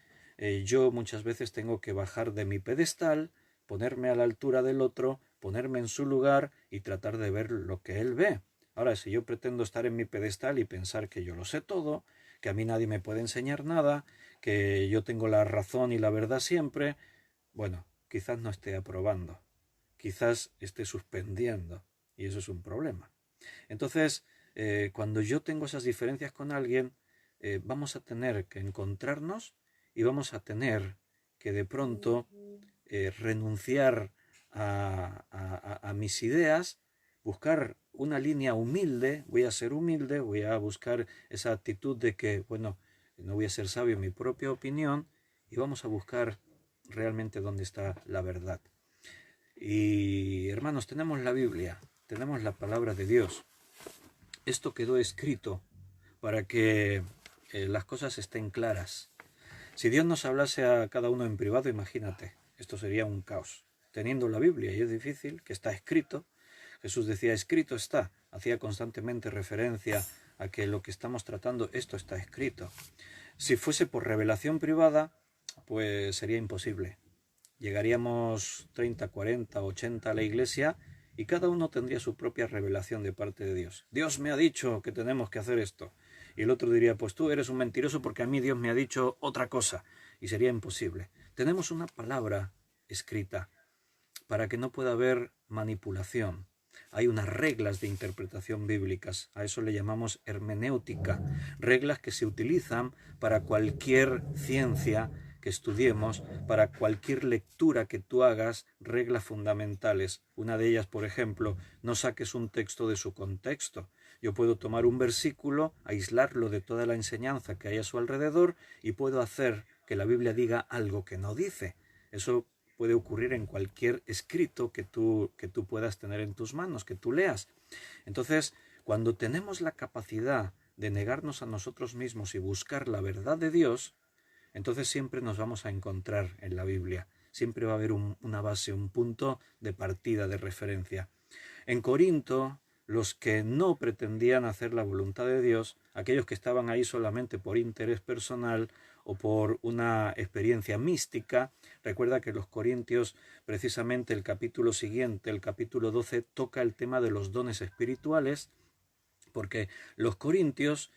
Yo muchas veces tengo que bajar de mi pedestal, ponerme a la altura del otro, ponerme en su lugar y tratar de ver lo que él ve. Ahora, si yo pretendo estar en mi pedestal y pensar que yo lo sé todo, que a mí nadie me puede enseñar nada, que yo tengo la razón y la verdad siempre, bueno, quizás no esté aprobando, quizás esté suspendiendo, y eso es un problema. Entonces, cuando yo tengo esas diferencias con alguien, vamos a tener que encontrarnos y vamos a tener que de pronto renunciar a mis ideas, buscar una línea humilde, voy a ser humilde, voy a buscar esa actitud de que, bueno, no voy a ser sabio en mi propia opinión y vamos a buscar realmente dónde está la verdad. Y hermanos, tenemos la Biblia, tenemos la palabra de Dios. Esto quedó escrito para que las cosas estén claras. Si Dios nos hablase a cada uno en privado, imagínate, esto sería un caos. Teniendo la Biblia, y es difícil, que está escrito, Jesús decía, escrito está, hacía constantemente referencia a que lo que estamos tratando, esto está escrito. Si fuese por revelación privada, pues sería imposible. Llegaríamos 30, 40, 80 a la iglesia y cada uno tendría su propia revelación de parte de Dios. Dios me ha dicho que tenemos que hacer esto. Y el otro diría, pues tú eres un mentiroso porque a mí Dios me ha dicho otra cosa. Y sería imposible. Tenemos una palabra escrita para que no pueda haber manipulación. Hay unas reglas de interpretación bíblicas, a eso le llamamos hermenéutica, reglas que se utilizan para cualquier ciencia que estudiemos, para cualquier lectura que tú hagas, reglas fundamentales. Una de ellas, por ejemplo, no saques un texto de su contexto. Yo puedo tomar un versículo, aislarlo de toda la enseñanza que hay a su alrededor y puedo hacer que la Biblia diga algo que no dice. Eso puede ocurrir en cualquier escrito que tú puedas tener en tus manos, que tú leas. Entonces, cuando tenemos la capacidad de negarnos a nosotros mismos y buscar la verdad de Dios, entonces siempre nos vamos a encontrar en la Biblia. Siempre va a haber una base, un punto de partida, de referencia. En Corinto, los que no pretendían hacer la voluntad de Dios, aquellos que estaban ahí solamente por interés personal o por una experiencia mística, recuerda que los corintios, precisamente el capítulo siguiente, el capítulo 12, toca el tema de los dones espirituales, porque los corintios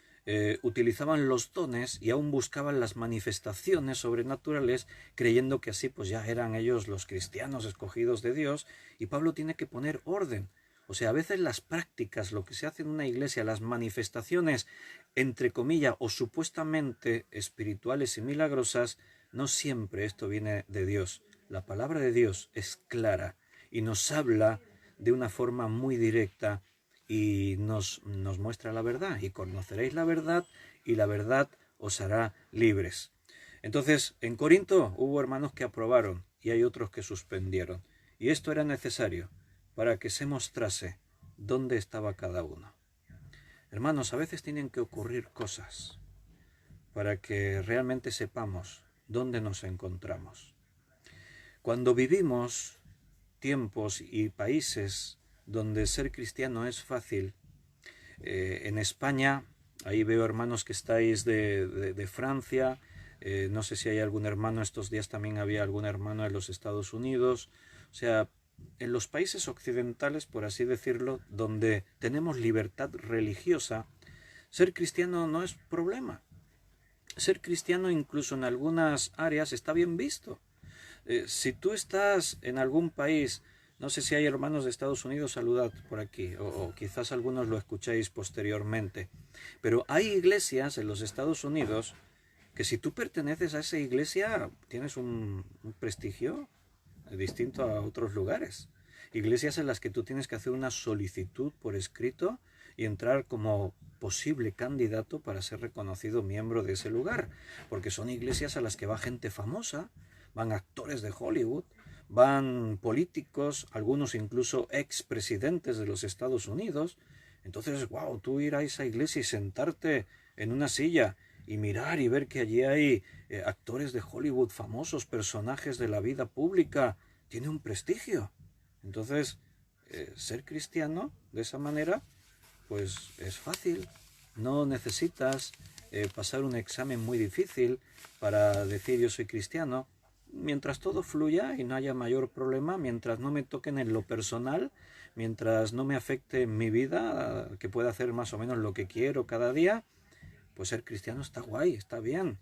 utilizaban los dones y aún buscaban las manifestaciones sobrenaturales, creyendo que así pues ya eran ellos los cristianos escogidos de Dios, y Pablo tiene que poner orden. O sea, a veces las prácticas, lo que se hace en una iglesia, las manifestaciones, entre comillas, o supuestamente espirituales y milagrosas, no siempre esto viene de Dios. La palabra de Dios es clara y nos habla de una forma muy directa y nos muestra la verdad. Y conoceréis la verdad y la verdad os hará libres. Entonces, en Corinto hubo hermanos que aprobaron y hay otros que suspendieron. Y esto era necesario para que se mostrase dónde estaba cada uno. Hermanos, a veces tienen que ocurrir cosas para que realmente sepamos dónde nos encontramos. Cuando vivimos tiempos y países donde ser cristiano es fácil, en España, ahí veo hermanos que estáis de Francia, no sé si hay algún hermano, estos días también había algún hermano de los Estados Unidos, o sea, en los países occidentales, por así decirlo, donde tenemos libertad religiosa, ser cristiano no es problema. Ser cristiano incluso en algunas áreas está bien visto. Si tú estás en algún país, no sé si hay hermanos de Estados Unidos, saludad por aquí, o quizás algunos lo escucháis posteriormente, pero hay iglesias en los Estados Unidos que si tú perteneces a esa iglesia tienes un prestigio distinto a otros lugares. Iglesias en las que tú tienes que hacer una solicitud por escrito y entrar como posible candidato para ser reconocido miembro de ese lugar, porque son iglesias a las que va gente famosa, van actores de Hollywood, van políticos, algunos incluso expresidentes de los Estados Unidos. Entonces, wow, tú ir a esa iglesia y sentarte en una silla y mirar y ver que allí hay actores de Hollywood famosos, personajes de la vida pública, tiene un prestigio. Entonces, ser cristiano de esa manera, pues es fácil. No necesitas pasar un examen muy difícil para decir yo soy cristiano. Mientras todo fluya y no haya mayor problema, mientras no me toquen en lo personal, mientras no me afecte en mi vida, que pueda hacer más o menos lo que quiero cada día, pues ser cristiano está guay, está bien.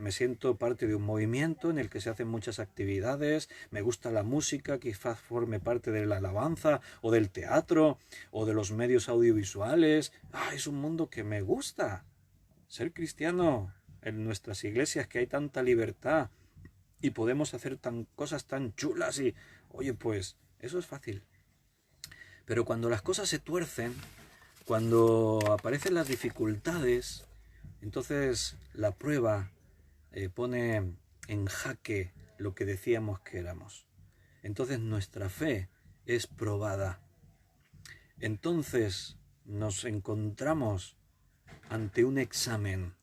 Me siento parte de un movimiento en el que se hacen muchas actividades, me gusta la música, quizás forme parte de la alabanza o del teatro o de los medios audiovisuales. Es un mundo que me gusta. Ser cristiano en nuestras iglesias, que hay tanta libertad y podemos hacer cosas tan chulas y, oye, pues eso es fácil. Pero cuando las cosas se tuercen, cuando aparecen las dificultades, entonces la prueba pone en jaque lo que decíamos que éramos. Entonces nuestra fe es probada. Entonces nos encontramos ante un examen.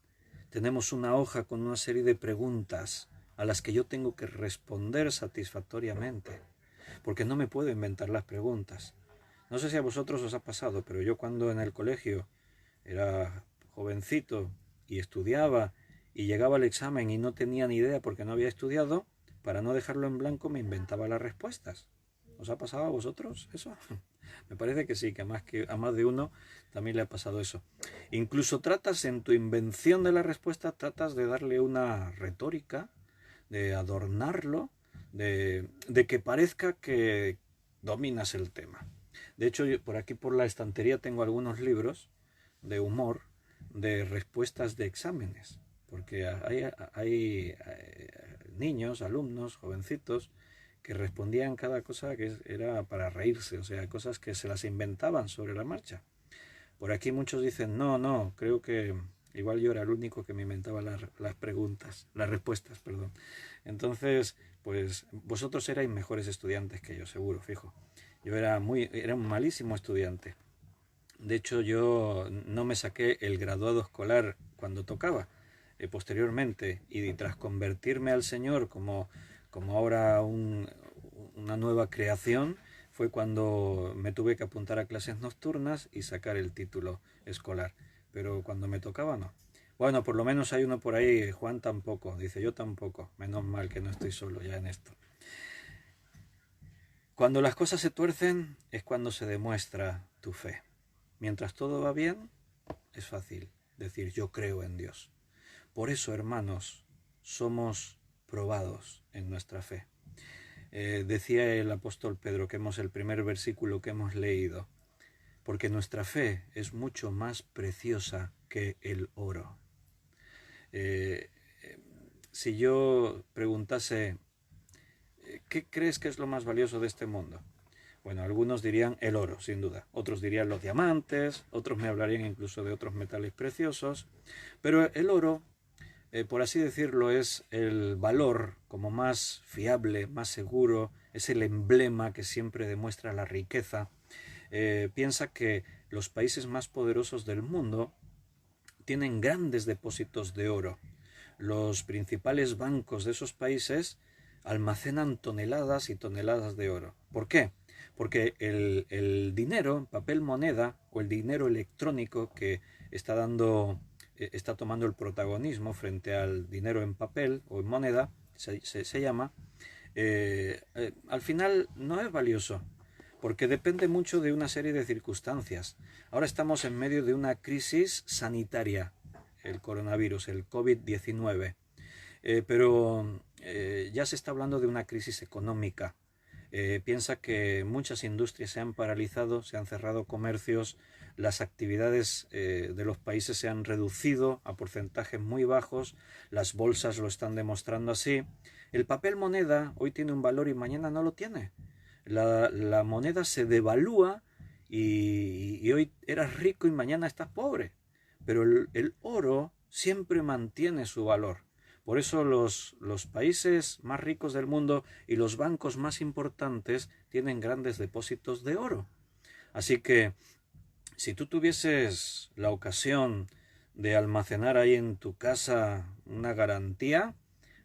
Tenemos una hoja con una serie de preguntas a las que yo tengo que responder satisfactoriamente, porque no me puedo inventar las preguntas. No sé si a vosotros os ha pasado, pero yo cuando en el colegio era jovencito y estudiaba y llegaba al examen y no tenía ni idea porque no había estudiado, para no dejarlo en blanco me inventaba las respuestas. ¿Os ha pasado a vosotros eso? Me parece que sí, que a más de uno también le ha pasado eso. Incluso tratas en tu invención de la respuesta, tratas de darle una retórica, de adornarlo, de que parezca que dominas el tema. De hecho, yo por aquí por la estantería tengo algunos libros de humor, de respuestas de exámenes, porque hay niños, alumnos, jovencitos, que respondían cada cosa que era para reírse, o sea, cosas que se las inventaban sobre la marcha. Por aquí muchos dicen, no, creo que igual yo era el único que me inventaba las preguntas, las respuestas, perdón. Entonces, pues vosotros erais mejores estudiantes que yo, seguro, fijo. Yo era un malísimo estudiante. De hecho, yo no me saqué el graduado escolar cuando tocaba. Posteriormente, y tras convertirme al Señor como ahora una nueva creación, fue cuando me tuve que apuntar a clases nocturnas y sacar el título escolar. Pero cuando me tocaba, no. Bueno, por lo menos hay uno por ahí, Juan tampoco. Dice, yo tampoco. Menos mal que no estoy solo ya en esto. Cuando las cosas se tuercen es cuando se demuestra tu fe. Mientras todo va bien, es fácil decir yo creo en Dios. Por eso, hermanos, somos probados en nuestra fe. Decía el apóstol Pedro, que el primer versículo que hemos leído, porque nuestra fe es mucho más preciosa que el oro. Si yo preguntase, ¿qué crees que es lo más valioso de este mundo? Bueno, algunos dirían el oro, sin duda. Otros dirían los diamantes, otros me hablarían incluso de otros metales preciosos. Pero el oro, por así decirlo, es el valor como más fiable, más seguro, es el emblema que siempre demuestra la riqueza. Piensa que los países más poderosos del mundo tienen grandes depósitos de oro. Los principales bancos de esos países almacenan toneladas y toneladas de oro. ¿Por qué? Porque el dinero, papel moneda o el dinero electrónico que está tomando el protagonismo frente al dinero en papel o en moneda, se llama, al final no es valioso, porque depende mucho de una serie de circunstancias. Ahora estamos en medio de una crisis sanitaria, el coronavirus, el COVID-19, pero ya se está hablando de una crisis económica. Piensa que muchas industrias se han paralizado, se han cerrado comercios, las actividades de los países se han reducido a porcentajes muy bajos, las bolsas lo están demostrando así. El papel moneda hoy tiene un valor y mañana no lo tiene. La moneda se devalúa y hoy eras rico y mañana estás pobre. Pero el oro siempre mantiene su valor. Por eso los países más ricos del mundo y los bancos más importantes tienen grandes depósitos de oro. Así que si tú tuvieses la ocasión de almacenar ahí en tu casa una garantía,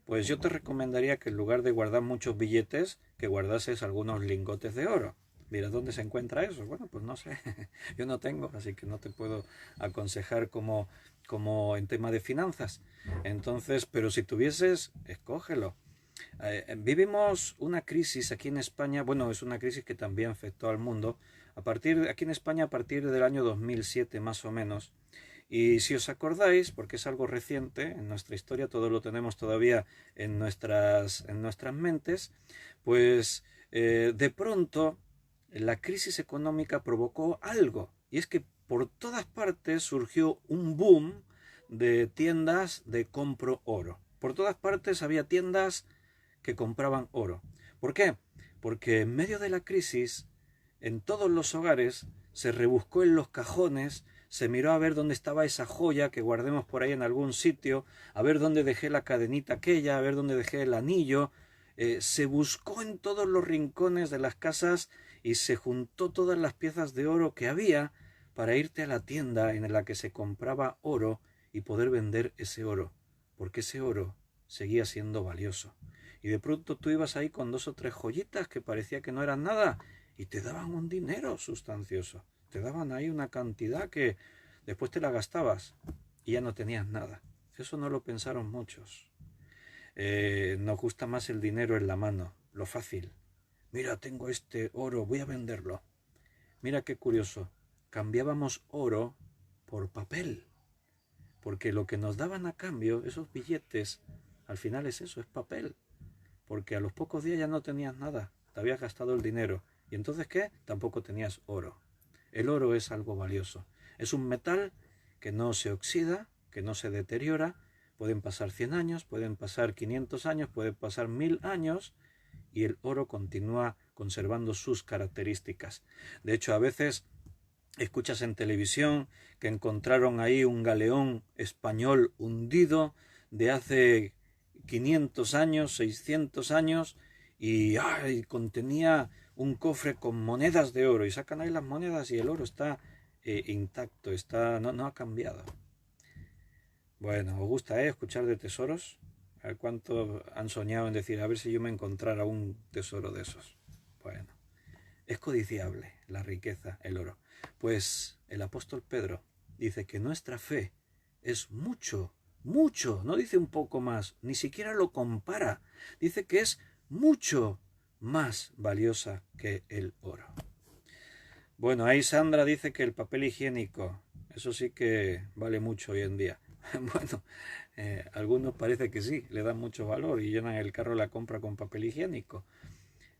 pues yo te recomendaría que en lugar de guardar muchos billetes, que guardases algunos lingotes de oro. Mira, ¿dónde se encuentra eso? Bueno, pues no sé, yo no tengo, así que no te puedo aconsejar como en tema de finanzas. Entonces, pero si tuvieses, escógelo. Vivimos una crisis aquí en España, bueno, es una crisis que también afectó al mundo, aquí en España a partir del año 2007 más o menos. Y si os acordáis, porque es algo reciente en nuestra historia, todo lo tenemos todavía en nuestras mentes, pues de pronto la crisis económica provocó algo, y es que por todas partes surgió un boom de tiendas de compro oro. Por todas partes había tiendas que compraban oro. ¿Por qué? Porque en medio de la crisis, en todos los hogares, se rebuscó en los cajones, se miró a ver dónde estaba esa joya que guardemos por ahí en algún sitio, a ver dónde dejé la cadenita aquella, a ver dónde dejé el anillo. Se buscó en todos los rincones de las casas y se juntó todas las piezas de oro que había para irte a la tienda en la que se compraba oro y poder vender ese oro, porque ese oro seguía siendo valioso. Y de pronto tú ibas ahí con 2 o 3 joyitas que parecía que no eran nada y te daban un dinero sustancioso. Te daban ahí una cantidad que después te la gastabas y ya no tenías nada. Eso no lo pensaron muchos. Nos gusta más el dinero en la mano, lo fácil. Mira, tengo este oro, voy a venderlo. Mira qué curioso. Cambiábamos oro por papel. Porque lo que nos daban a cambio, esos billetes, al final es eso, es papel. Porque a los pocos días ya no tenías nada, te habías gastado el dinero. ¿Y entonces qué? Tampoco tenías oro. El oro es algo valioso. Es un metal que no se oxida, que no se deteriora. Pueden pasar 100 años, pueden pasar 500 años, pueden pasar 1000 años y el oro continúa conservando sus características. De hecho, a veces escuchas en televisión que encontraron ahí un galeón español hundido de hace 500 años, 600 años y contenía un cofre con monedas de oro y sacan ahí las monedas y el oro está intacto, no ha cambiado. Bueno, ¿os gusta escuchar de tesoros? A ver cuánto han soñado en decir, a ver si yo me encontrara un tesoro de esos. Bueno, es codiciable la riqueza, el oro. Pues el apóstol Pedro dice que nuestra fe es mucho, mucho, no dice un poco más, ni siquiera lo compara, dice que es mucho más valiosa que el oro. Bueno, ahí Sandra dice que el papel higiénico, eso sí que vale mucho hoy en día. Bueno, algunos parece que sí, le dan mucho valor y llenan el carro de la compra con papel higiénico.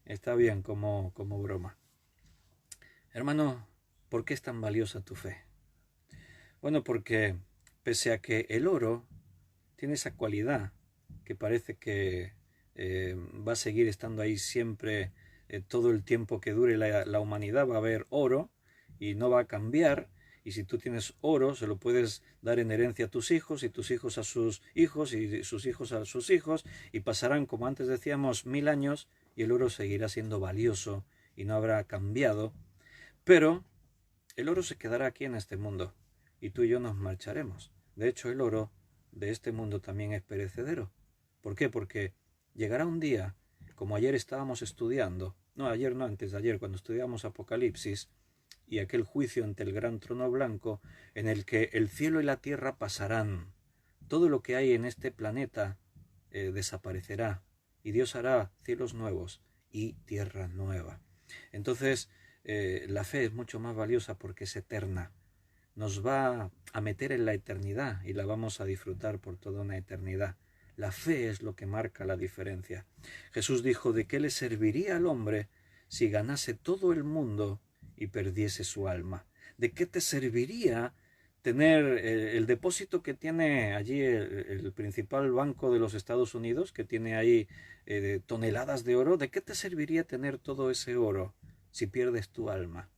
Está bien como broma. Hermano, ¿por qué es tan valiosa tu fe? Bueno, porque pese a que el oro tiene esa cualidad que parece que va a seguir estando ahí siempre, todo el tiempo que dure la humanidad va a haber oro y no va a cambiar. Y si tú tienes oro, se lo puedes dar en herencia a tus hijos y tus hijos a sus hijos y sus hijos a sus hijos y pasarán, como antes decíamos, 1000 años y el oro seguirá siendo valioso y no habrá cambiado. Pero el oro se quedará aquí en este mundo y tú y yo nos marcharemos. De hecho, el oro de este mundo también es perecedero. ¿Por qué? Porque llegará un día, como ayer estábamos estudiando, antes de ayer, cuando estudiamos Apocalipsis, y aquel juicio ante el gran trono blanco, en el que el cielo y la tierra pasarán. Todo lo que hay en este planeta desaparecerá, y Dios hará cielos nuevos y tierra nueva. Entonces, la fe es mucho más valiosa porque es eterna. Nos va a meter en la eternidad y la vamos a disfrutar por toda una eternidad. La fe es lo que marca la diferencia. Jesús dijo, ¿de qué le serviría al hombre si ganase todo el mundo y perdiese su alma? ¿De qué te serviría tener el depósito que tiene allí el principal banco de los Estados Unidos, que tiene ahí toneladas de oro? ¿De qué te serviría tener todo ese oro si pierdes tu alma?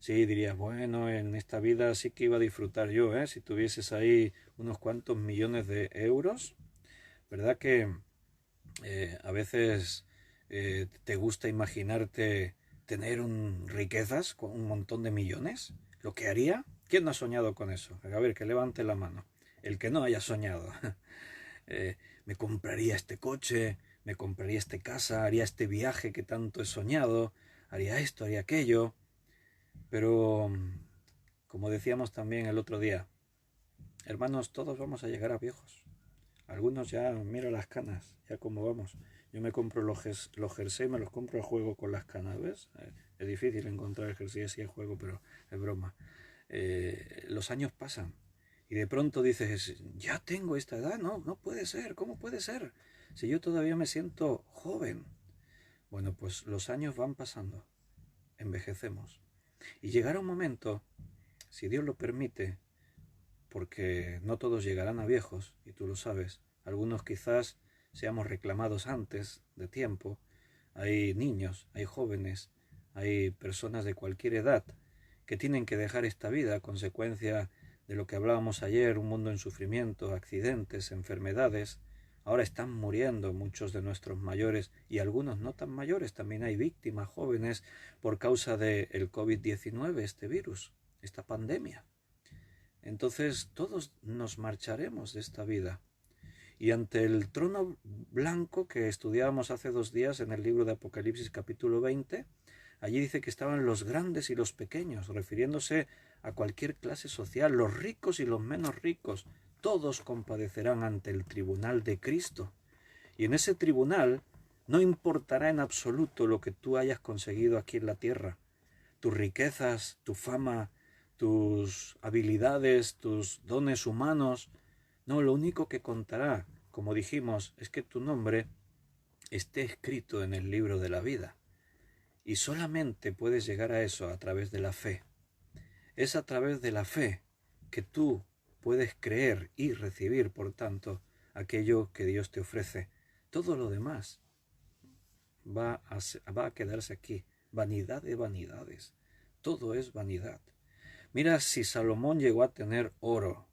Sí, dirías, bueno, en esta vida sí que iba a disfrutar yo, ¿eh? Si tuvieses ahí unos cuantos millones de euros, ¿verdad que a veces te gusta imaginarte tener riquezas con un montón de millones? ¿Lo que haría? ¿Quién no ha soñado con eso? A ver, que levante la mano. El que no haya soñado. Me compraría este coche, me compraría esta casa, haría este viaje que tanto he soñado, haría esto, haría aquello. Pero, como decíamos también el otro día, hermanos, todos vamos a llegar a viejos. Algunos ya, mira las canas, ya como vamos. Yo me compro los jerseys, me los compro a juego con las canas, ¿ves? Es difícil encontrar jerseys así a juego, pero es broma. Los años pasan y de pronto dices, ya tengo esta edad, no, no puede ser, ¿cómo puede ser? Si yo todavía me siento joven. Bueno, pues los años van pasando, envejecemos. Y llegará un momento, si Dios lo permite, porque no todos llegarán a viejos, y tú lo sabes, algunos quizás seamos reclamados antes de tiempo, hay niños, hay jóvenes, hay personas de cualquier edad que tienen que dejar esta vida a consecuencia de lo que hablábamos ayer, un mundo en sufrimiento, accidentes, enfermedades. Ahora están muriendo muchos de nuestros mayores y algunos no tan mayores, también hay víctimas jóvenes por causa del COVID-19, este virus, esta pandemia. Entonces todos nos marcharemos de esta vida. Y ante el trono blanco que estudiábamos hace 2 días en el libro de Apocalipsis capítulo 20, allí dice que estaban los grandes y los pequeños, refiriéndose a cualquier clase social, los ricos y los menos ricos, todos compadecerán ante el tribunal de Cristo. Y en ese tribunal no importará en absoluto lo que tú hayas conseguido aquí en la tierra, tus riquezas, tu fama, tus habilidades, tus dones humanos. No, lo único que contará, como dijimos, es que tu nombre esté escrito en el libro de la vida. Y solamente puedes llegar a eso a través de la fe. Es a través de la fe que tú puedes creer y recibir, por tanto, aquello que Dios te ofrece. Todo lo demás va a quedarse aquí. Vanidad de vanidades. Todo es vanidad. Mira si Salomón llegó a tener oro.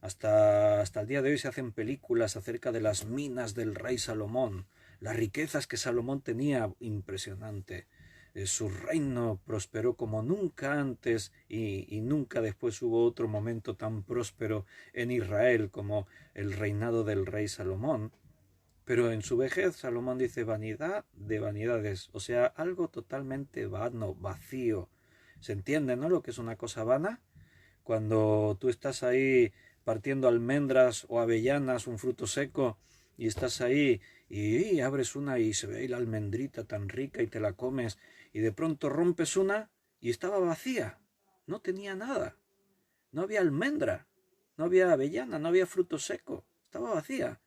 Hasta el día de hoy se hacen películas acerca de las minas del rey Salomón, las riquezas que Salomón tenía, impresionante. Su reino prosperó como nunca antes y nunca después hubo otro momento tan próspero en Israel como el reinado del rey Salomón. Pero en su vejez Salomón dice vanidad de vanidades, o sea, algo totalmente vano, vacío. ¿Se entiende, no? Lo que es una cosa vana. Cuando tú estás ahí partiendo almendras o avellanas, un fruto seco, y estás ahí y abres una y se ve ahí la almendrita tan rica y te la comes, y de pronto rompes una y estaba vacía, no tenía nada, no había almendra, no había avellana, no había fruto seco, estaba vacía.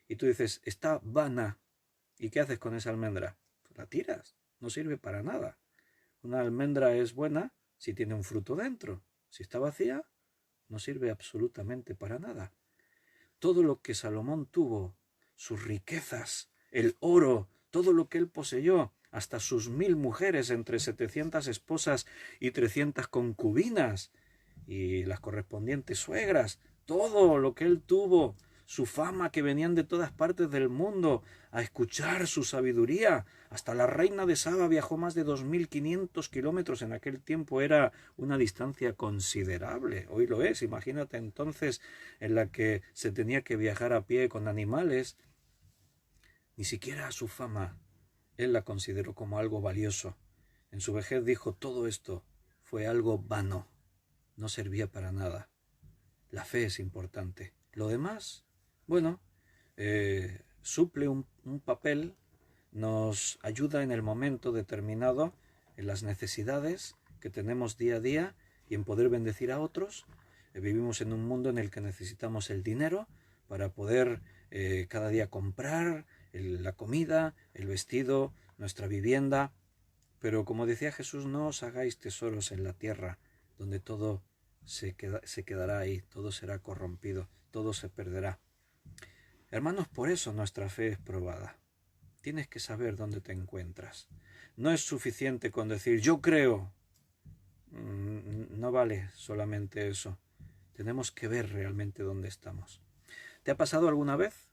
Y tú dices, está vana. ¿Y qué haces con esa almendra? Pues la tiras, no sirve para nada. Una almendra es buena si tiene un fruto dentro. Si está vacía, no sirve absolutamente para nada. Todo lo que Salomón tuvo, sus riquezas, el oro, todo lo que él poseyó, hasta sus 1000 mujeres, entre 700 esposas y 300 concubinas, y las correspondientes suegras, todo lo que él tuvo, su fama, que venían de todas partes del mundo a escuchar su sabiduría. Hasta la reina de Saba viajó más de 2500 kilómetros. En aquel tiempo era una distancia considerable. Hoy lo es. Imagínate entonces en la que se tenía que viajar a pie con animales. Ni siquiera su fama él la consideró como algo valioso. En su vejez dijo, todo esto fue algo vano. No servía para nada. La fe es importante. Lo demás, bueno, suple un papel, nos ayuda en el momento determinado, en las necesidades que tenemos día a día y en poder bendecir a otros. Vivimos en un mundo en el que necesitamos el dinero para poder cada día comprar la comida, el vestido, nuestra vivienda. Pero como decía Jesús, no os hagáis tesoros en la tierra, donde todo se quedará ahí, todo será corrompido, todo se perderá. Hermanos, por eso nuestra fe es probada. Tienes que saber dónde te encuentras. No es suficiente con decir yo creo. No vale solamente eso. Tenemos que ver realmente dónde estamos. ¿Te ha pasado alguna vez?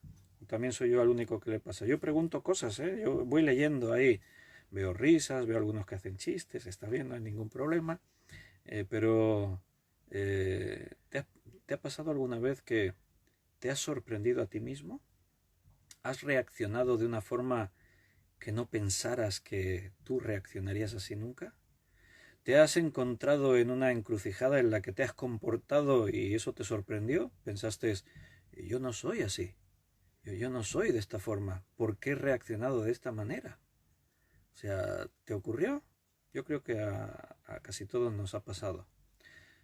También soy yo el único que le pasa. Yo pregunto cosas, yo voy leyendo ahí. Veo risas, veo algunos que hacen chistes, está bien, no hay ningún problema. Pero ¿te ha pasado alguna vez que te has sorprendido a ti mismo? ¿Has reaccionado de una forma que no pensaras que tú reaccionarías así nunca? ¿Te has encontrado en una encrucijada en la que te has comportado y eso te sorprendió? ¿Pensaste, yo no soy así, yo no soy de esta forma, ¿por qué he reaccionado de esta manera? O sea, ¿te ocurrió? Yo creo que a casi todos nos ha pasado.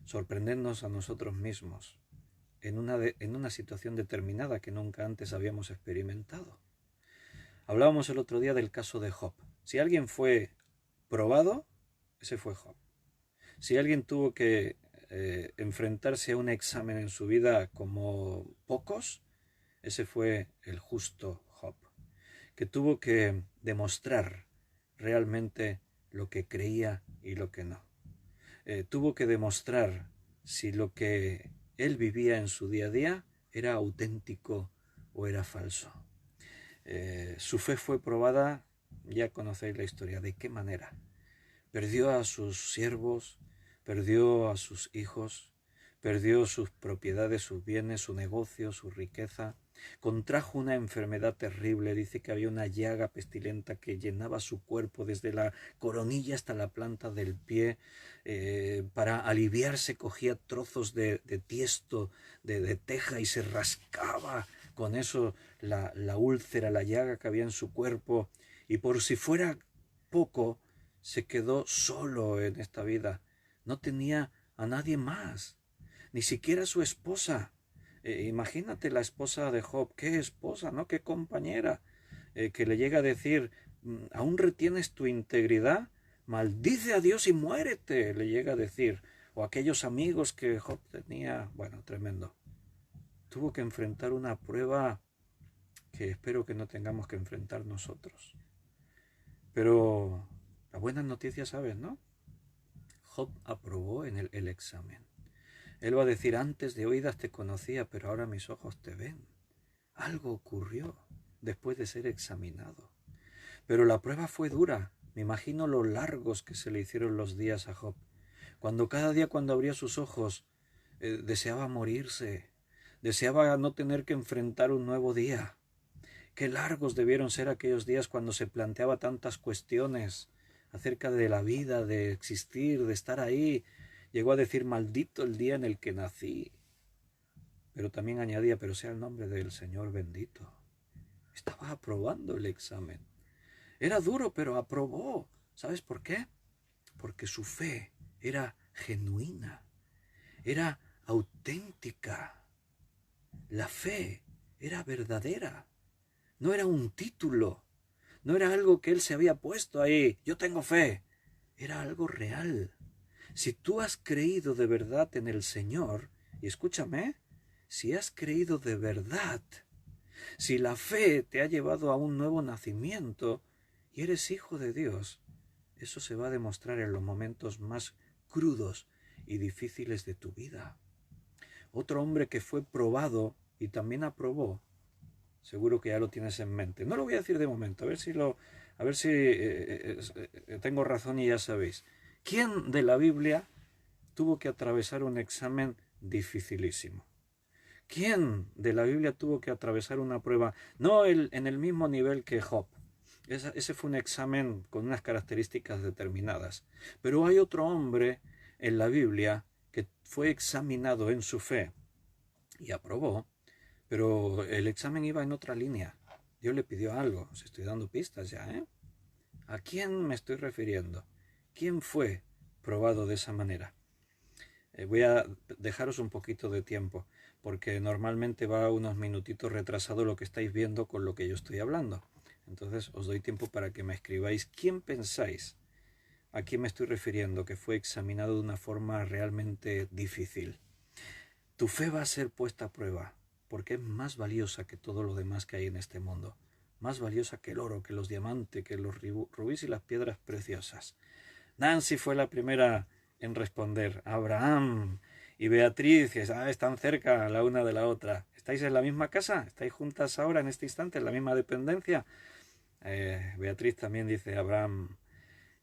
Sorprendernos a nosotros mismos en una situación determinada que nunca antes habíamos experimentado. Hablábamos el otro día del caso de Job. Si alguien fue probado, ese fue Job. Si alguien tuvo que enfrentarse a un examen en su vida como pocos, ese fue el justo Job, que tuvo que demostrar realmente lo que creía y lo que no. Tuvo que demostrar si lo que él vivía en su día a día era auténtico o era falso. Su fe fue probada, ya conocéis la historia, ¿de qué manera? Perdió a sus siervos, perdió a sus hijos, perdió sus propiedades, sus bienes, su negocio, su riqueza, contrajo una enfermedad terrible, dice que había una llaga pestilenta que llenaba su cuerpo desde la coronilla hasta la planta del pie. Para aliviarse cogía trozos de tiesto, de teja y se rascaba con eso la úlcera, la llaga que había en su cuerpo, y por si fuera poco, se quedó solo en esta vida. No tenía a nadie más, ni siquiera su esposa. Imagínate la esposa de Job, qué esposa, ¿no? Qué compañera, que le llega a decir, ¿aún retienes tu integridad? Maldice a Dios y muérete, le llega a decir. O aquellos amigos que Job tenía, bueno, tremendo. Tuvo que enfrentar una prueba que espero que no tengamos que enfrentar nosotros. Pero la buena noticia, ¿sabes, no? Job aprobó en el examen. Él va a decir, antes de oídas te conocía, pero ahora mis ojos te ven. Algo ocurrió después de ser examinado. Pero la prueba fue dura. Me imagino lo largos que se le hicieron los días a Job. Cuando cada día cuando abría sus ojos deseaba morirse, deseaba no tener que enfrentar un nuevo día. Qué largos debieron ser aquellos días cuando se planteaba tantas cuestiones acerca de la vida, de existir, de estar ahí. Llegó a decir, maldito el día en el que nací. Pero también añadía, pero sea el nombre del Señor bendito. Estaba aprobando el examen. Era duro, pero aprobó. ¿Sabes por qué? Porque su fe era genuina, era auténtica. La fe era verdadera. No era un título, no era algo que él se había puesto ahí. Yo tengo fe. Era algo real. Si tú has creído de verdad en el Señor, y escúchame, si has creído de verdad, si la fe te ha llevado a un nuevo nacimiento y eres hijo de Dios, eso se va a demostrar en los momentos más crudos y difíciles de tu vida. Otro hombre que fue probado y también aprobó, seguro que ya lo tienes en mente. No lo voy a decir de momento, a ver si tengo razón y ya sabéis. ¿Quién de la Biblia tuvo que atravesar un examen dificilísimo? ¿Quién de la Biblia tuvo que atravesar una prueba? No en el mismo nivel que Job. Ese fue un examen con unas características determinadas. Pero hay otro hombre en la Biblia que fue examinado en su fe y aprobó, pero el examen iba en otra línea. Dios le pidió algo. Os estoy dando pistas ya, ¿eh? ¿A quién me estoy refiriendo? ¿Quién fue probado de esa manera? Voy a dejaros un poquito de tiempo, porque normalmente va unos minutitos retrasado lo que estáis viendo con lo que yo estoy hablando. Entonces os doy tiempo para que me escribáis quién pensáis, a quién me estoy refiriendo, que fue examinado de una forma realmente difícil. Tu fe va a ser puesta a prueba, porque es más valiosa que todo lo demás que hay en este mundo. Más valiosa que el oro, que los diamantes, que los rubíes y las piedras preciosas. Nancy fue la primera en responder. Abraham y Beatriz, que están cerca la una de la otra. ¿Estáis en la misma casa? ¿Estáis juntas ahora en este instante, en la misma dependencia? Beatriz también dice Abraham.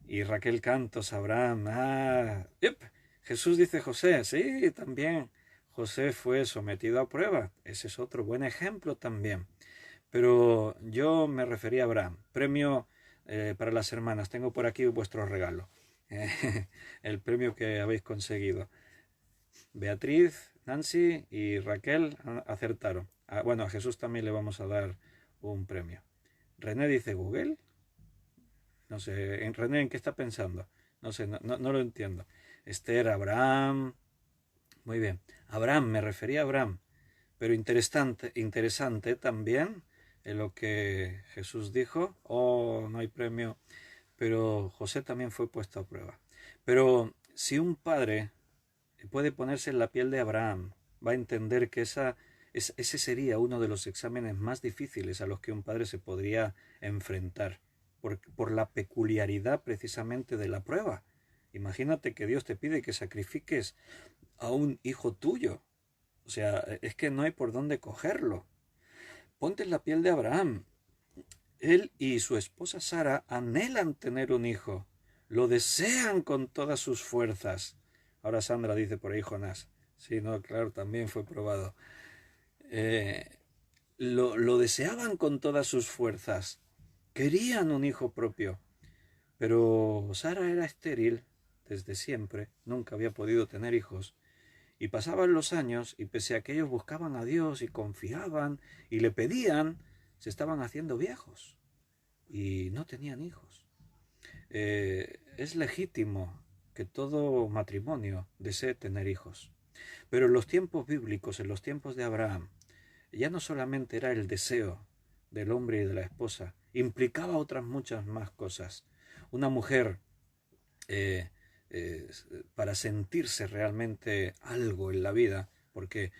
Y Raquel Cantos, Abraham. ¡Yep! Jesús dice José. Sí, también. José fue sometido a prueba. Ese es otro buen ejemplo también. Pero yo me refería a Abraham. Premio para las hermanas. Tengo por aquí vuestro regalo. El premio que habéis conseguido. Beatriz, Nancy y Raquel acertaron. Bueno, a Jesús también le vamos a dar un premio. René dice Google. No sé, René, ¿en qué está pensando? No sé, no lo entiendo. Esther, Abraham. Muy bien. Abraham, me refería a Abraham. Pero interesante también en lo que Jesús dijo. Oh, no hay premio. Pero José también fue puesto a prueba. Pero si un padre puede ponerse en la piel de Abraham, va a entender que ese sería uno de los exámenes más difíciles a los que un padre se podría enfrentar, por la peculiaridad precisamente de la prueba. Imagínate que Dios te pide que sacrifiques a un hijo tuyo. O sea, es que no hay por dónde cogerlo. Ponte en la piel de Abraham. Él y su esposa Sara anhelan tener un hijo. Lo desean con todas sus fuerzas. Ahora Sandra dice por ahí Jonás. Sí, no, claro, también fue probado. Lo deseaban con todas sus fuerzas. Querían un hijo propio. Pero Sara era estéril desde siempre. Nunca había podido tener hijos. Y pasaban los años y pese a que ellos buscaban a Dios y confiaban y le pedían, se estaban haciendo viejos y no tenían hijos. Es legítimo que todo matrimonio desee tener hijos. Pero en los tiempos bíblicos, en los tiempos de Abraham, ya no solamente era el deseo del hombre y de la esposa, implicaba otras muchas más cosas. Una mujer, para sentirse realmente algo en la vida, porque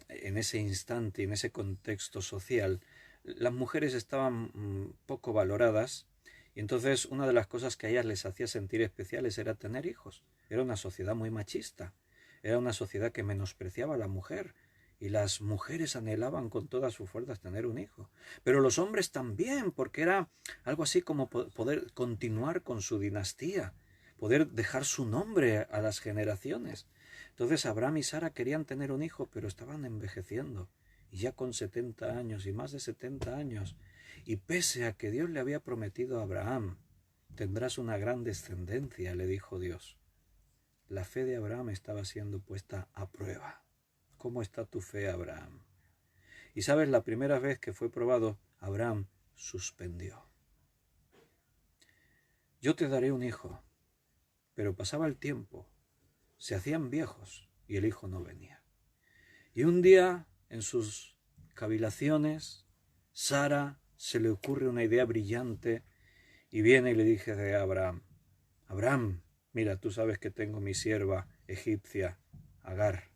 en ese instante y en ese contexto social, las mujeres estaban poco valoradas, y entonces una de las cosas que a ellas les hacía sentir especiales era tener hijos. Era una sociedad muy machista, era una sociedad que menospreciaba a la mujer, y las mujeres anhelaban con todas sus fuerzas tener un hijo. Pero los hombres también, porque era algo así como poder continuar con su dinastía, poder dejar su nombre a las generaciones. Entonces Abraham y Sara querían tener un hijo, pero estaban envejeciendo, y ya con 70 años y más de 70 años. Y pese a que Dios le había prometido a Abraham, tendrás una gran descendencia, le dijo Dios. La fe de Abraham estaba siendo puesta a prueba. ¿Cómo está tu fe, Abraham? Y sabes, la primera vez que fue probado, Abraham suspendió. Yo te daré un hijo. Pero pasaba el tiempo, se hacían viejos y el hijo no venía. Y un día, en sus cavilaciones, Sara se le ocurre una idea brillante y viene y le dice a Abraham, Abraham, mira, tú sabes que tengo mi sierva egipcia, Agar.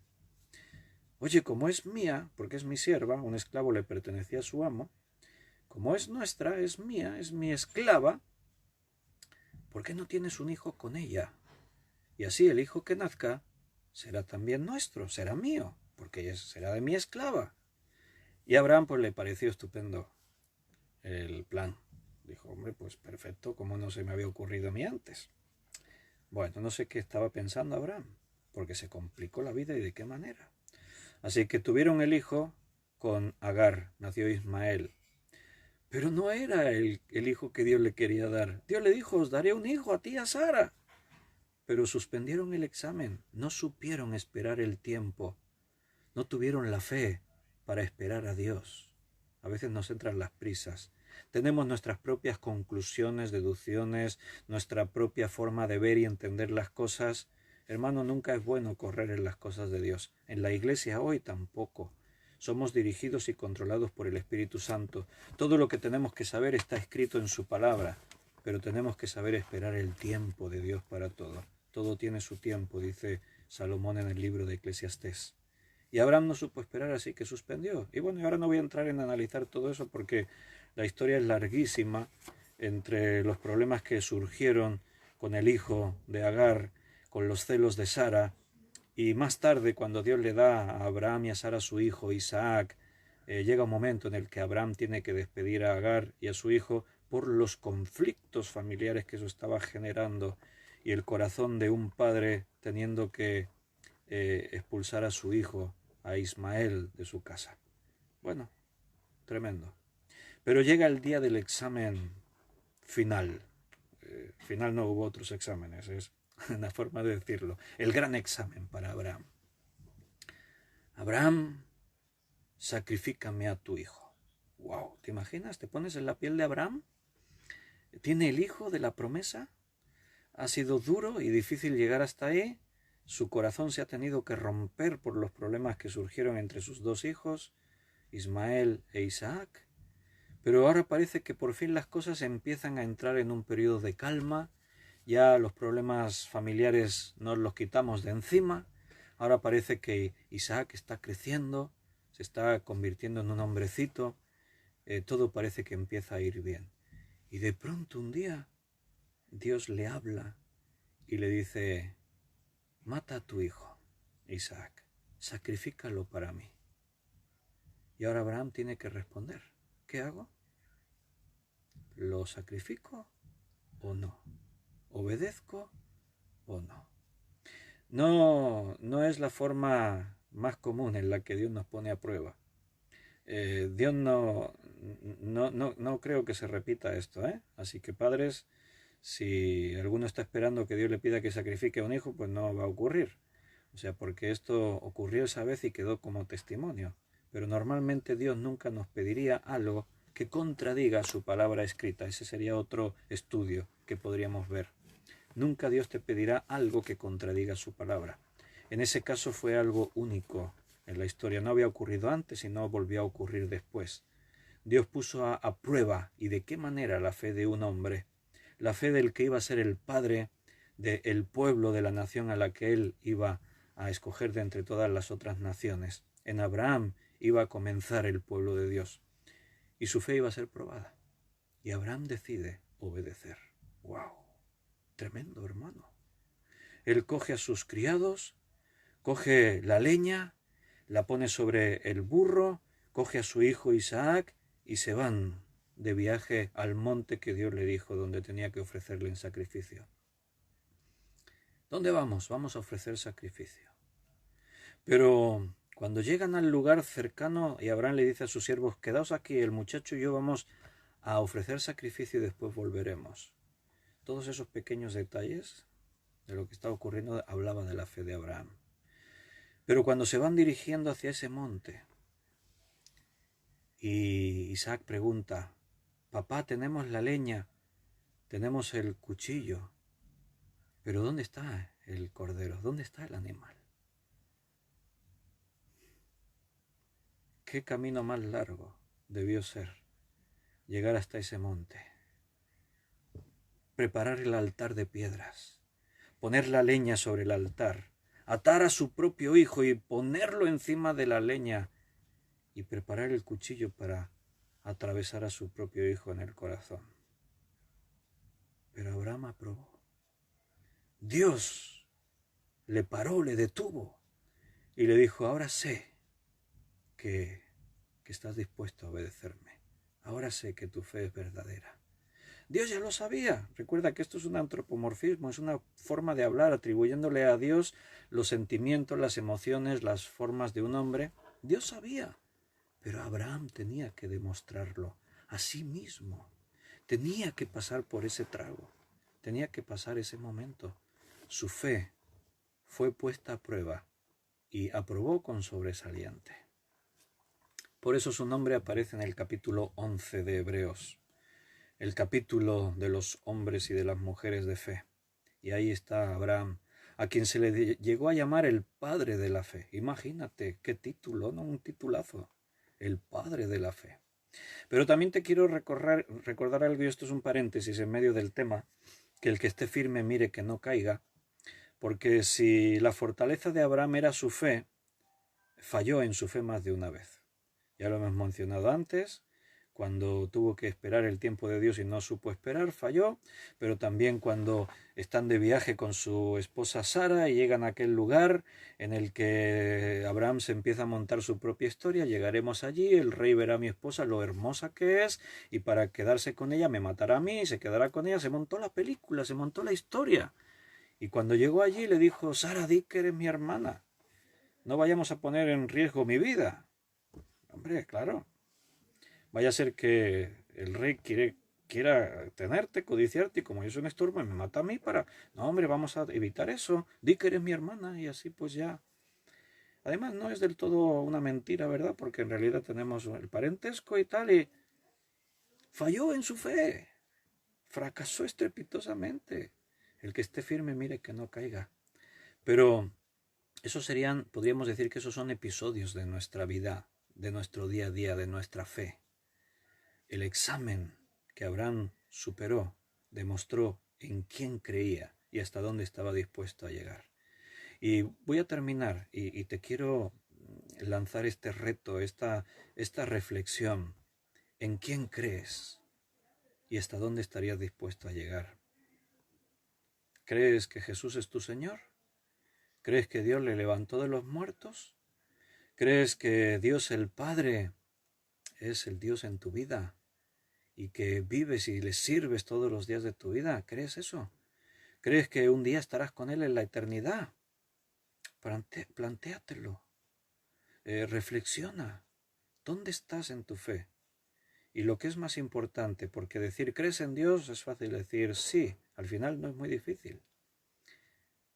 Oye, como es mía, porque es mi sierva, un esclavo le pertenecía a su amo, como es nuestra, es mía, es mi esclava, ¿por qué no tienes un hijo con ella? Y así el hijo que nazca será también nuestro, será mío, porque ella será de mi esclava. Y a Abraham pues le pareció estupendo el plan. Dijo, hombre, pues perfecto, como no se me había ocurrido a mí antes. Bueno, no sé qué estaba pensando Abraham, porque se complicó la vida y de qué manera. Así que tuvieron el hijo con Agar, nació Ismael. Pero no era el hijo que Dios le quería dar. Dios le dijo, os daré un hijo a ti, a Sara. Pero suspendieron el examen, no supieron esperar el tiempo, no tuvieron la fe para esperar a Dios. A veces nos entran las prisas. Tenemos nuestras propias conclusiones, deducciones, nuestra propia forma de ver y entender las cosas. Hermano, nunca es bueno correr en las cosas de Dios. En la iglesia hoy tampoco. Somos dirigidos y controlados por el Espíritu Santo. Todo lo que tenemos que saber está escrito en su palabra, pero tenemos que saber esperar el tiempo de Dios para todo. Todo tiene su tiempo, dice Salomón en el libro de Eclesiastés. Y Abraham no supo esperar, así que suspendió. Y bueno, ahora no voy a entrar en analizar todo eso porque la historia es larguísima entre los problemas que surgieron con el hijo de Agar, con los celos de Sara, y más tarde, cuando Dios le da a Abraham y a Sara su hijo Isaac, llega un momento en el que Abraham tiene que despedir a Agar y a su hijo por los conflictos familiares que eso estaba generando, y el corazón de un padre teniendo que expulsar a su hijo, a Ismael, de su casa. Bueno, tremendo. Pero llega el día del examen final. Final no hubo otros exámenes, es una forma de decirlo. El gran examen para Abraham. Abraham, sacrifícame a tu hijo. Wow, ¿te imaginas? ¿Te pones en la piel de Abraham? ¿Tiene el hijo de la promesa? Ha sido duro y difícil llegar hasta ahí. Su corazón se ha tenido que romper por los problemas que surgieron entre sus dos hijos, Ismael e Isaac. Pero ahora parece que por fin las cosas empiezan a entrar en un periodo de calma. Ya los problemas familiares nos los quitamos de encima. Ahora parece que Isaac está creciendo, se está convirtiendo en un hombrecito. Todo parece que empieza a ir bien. Y de pronto un día Dios le habla y le dice: mata a tu hijo, Isaac, sacrifícalo para mí. Y ahora Abraham tiene que responder: ¿qué hago? ¿Lo sacrifico o no? ¿Obedezco o no? No es la forma más común en la que Dios nos pone a prueba. Dios no creo que se repita esto, ¿eh? Así que padres, si alguno está esperando que Dios le pida que sacrifique a un hijo, pues no va a ocurrir. O sea, porque esto ocurrió esa vez y quedó como testimonio. Pero normalmente Dios nunca nos pediría algo que contradiga su palabra escrita. Ese sería otro estudio que podríamos ver. Nunca Dios te pedirá algo que contradiga su palabra. En ese caso fue algo único en la historia. No había ocurrido antes y no volvió a ocurrir después. Dios puso a prueba, y de qué manera, la fe de un hombre, la fe del que iba a ser el padre del pueblo, de la nación a la que él iba a escoger de entre todas las otras naciones. En Abraham iba a comenzar el pueblo de Dios, y su fe iba a ser probada. Y Abraham decide obedecer. ¡Wow! Tremendo, hermano. Él coge a sus criados, coge la leña, la pone sobre el burro, coge a su hijo Isaac y se van de viaje al monte que Dios le dijo, donde tenía que ofrecerle en sacrificio. ¿Dónde vamos? Vamos a ofrecer sacrificio. Pero cuando llegan al lugar cercano y Abraham le dice a sus siervos: quedaos aquí, el muchacho y yo vamos a ofrecer sacrificio y después volveremos. Todos esos pequeños detalles de lo que estaba ocurriendo hablaba de la fe de Abraham. Pero cuando se van dirigiendo hacia ese monte y Isaac pregunta: papá, tenemos la leña, tenemos el cuchillo, pero ¿dónde está el cordero? ¿Dónde está el animal? ¿Qué camino más largo debió ser llegar hasta ese monte? Preparar el altar de piedras, poner la leña sobre el altar, atar a su propio hijo y ponerlo encima de la leña y preparar el cuchillo para atravesar a su propio hijo en el corazón. Pero Abraham aprobó. Dios le paró, le detuvo y le dijo: ahora sé que estás dispuesto a obedecerme. Ahora sé que tu fe es verdadera. Dios ya lo sabía. Recuerda que esto es un antropomorfismo, es una forma de hablar, atribuyéndole a Dios los sentimientos, las emociones, las formas de un hombre. Dios sabía, pero Abraham tenía que demostrarlo a sí mismo. Tenía que pasar por ese trago, tenía que pasar ese momento. Su fe fue puesta a prueba y aprobó con sobresaliente. Por eso su nombre aparece en el capítulo 11 de Hebreos, el capítulo de los hombres y de las mujeres de fe. Y ahí está Abraham, a quien se le llegó a llamar el padre de la fe. Imagínate qué título, ¿no? Un titulazo, el padre de la fe. Pero también te quiero recordar algo, y esto es un paréntesis en medio del tema, que el que esté firme mire que no caiga, porque si la fortaleza de Abraham era su fe, falló en su fe más de una vez. Ya lo hemos mencionado antes, cuando tuvo que esperar el tiempo de Dios y no supo esperar, falló, pero también cuando están de viaje con su esposa Sara y llegan a aquel lugar en el que Abraham se empieza a montar su propia historia, llegaremos allí, el rey verá a mi esposa lo hermosa que es y para quedarse con ella me matará a mí, se quedará con ella, se montó la película, se montó la historia. Y cuando llegó allí le dijo, Sara, di que eres mi hermana, no vayamos a poner en riesgo mi vida. Hombre, claro. Vaya a ser que el rey quiera tenerte, codiciarte, y como yo soy un estorbo, me mata a mí para... No, hombre, vamos a evitar eso. Di que eres mi hermana y así pues ya. Además, no es del todo una mentira, ¿verdad? Porque en realidad tenemos el parentesco y tal, y falló en su fe. Fracasó estrepitosamente. El que esté firme, mire que no caiga. Pero esos serían, podríamos decir que esos son episodios de nuestra vida, de nuestro día a día, de nuestra fe. El examen que Abraham superó demostró en quién creía y hasta dónde estaba dispuesto a llegar. Y voy a terminar y te quiero lanzar este reto, esta reflexión. ¿En quién crees y hasta dónde estarías dispuesto a llegar? ¿Crees que Jesús es tu Señor? ¿Crees que Dios le levantó de los muertos? ¿Crees que Dios el Padre es el Dios en tu vida y que vives y le sirves todos los días de tu vida? ¿Crees eso? ¿Crees que un día estarás con Él en la eternidad? Plantéatelo. Reflexiona. ¿Dónde estás en tu fe? Y lo que es más importante, porque decir ¿crees en Dios? Es fácil decir sí, al final no es muy difícil.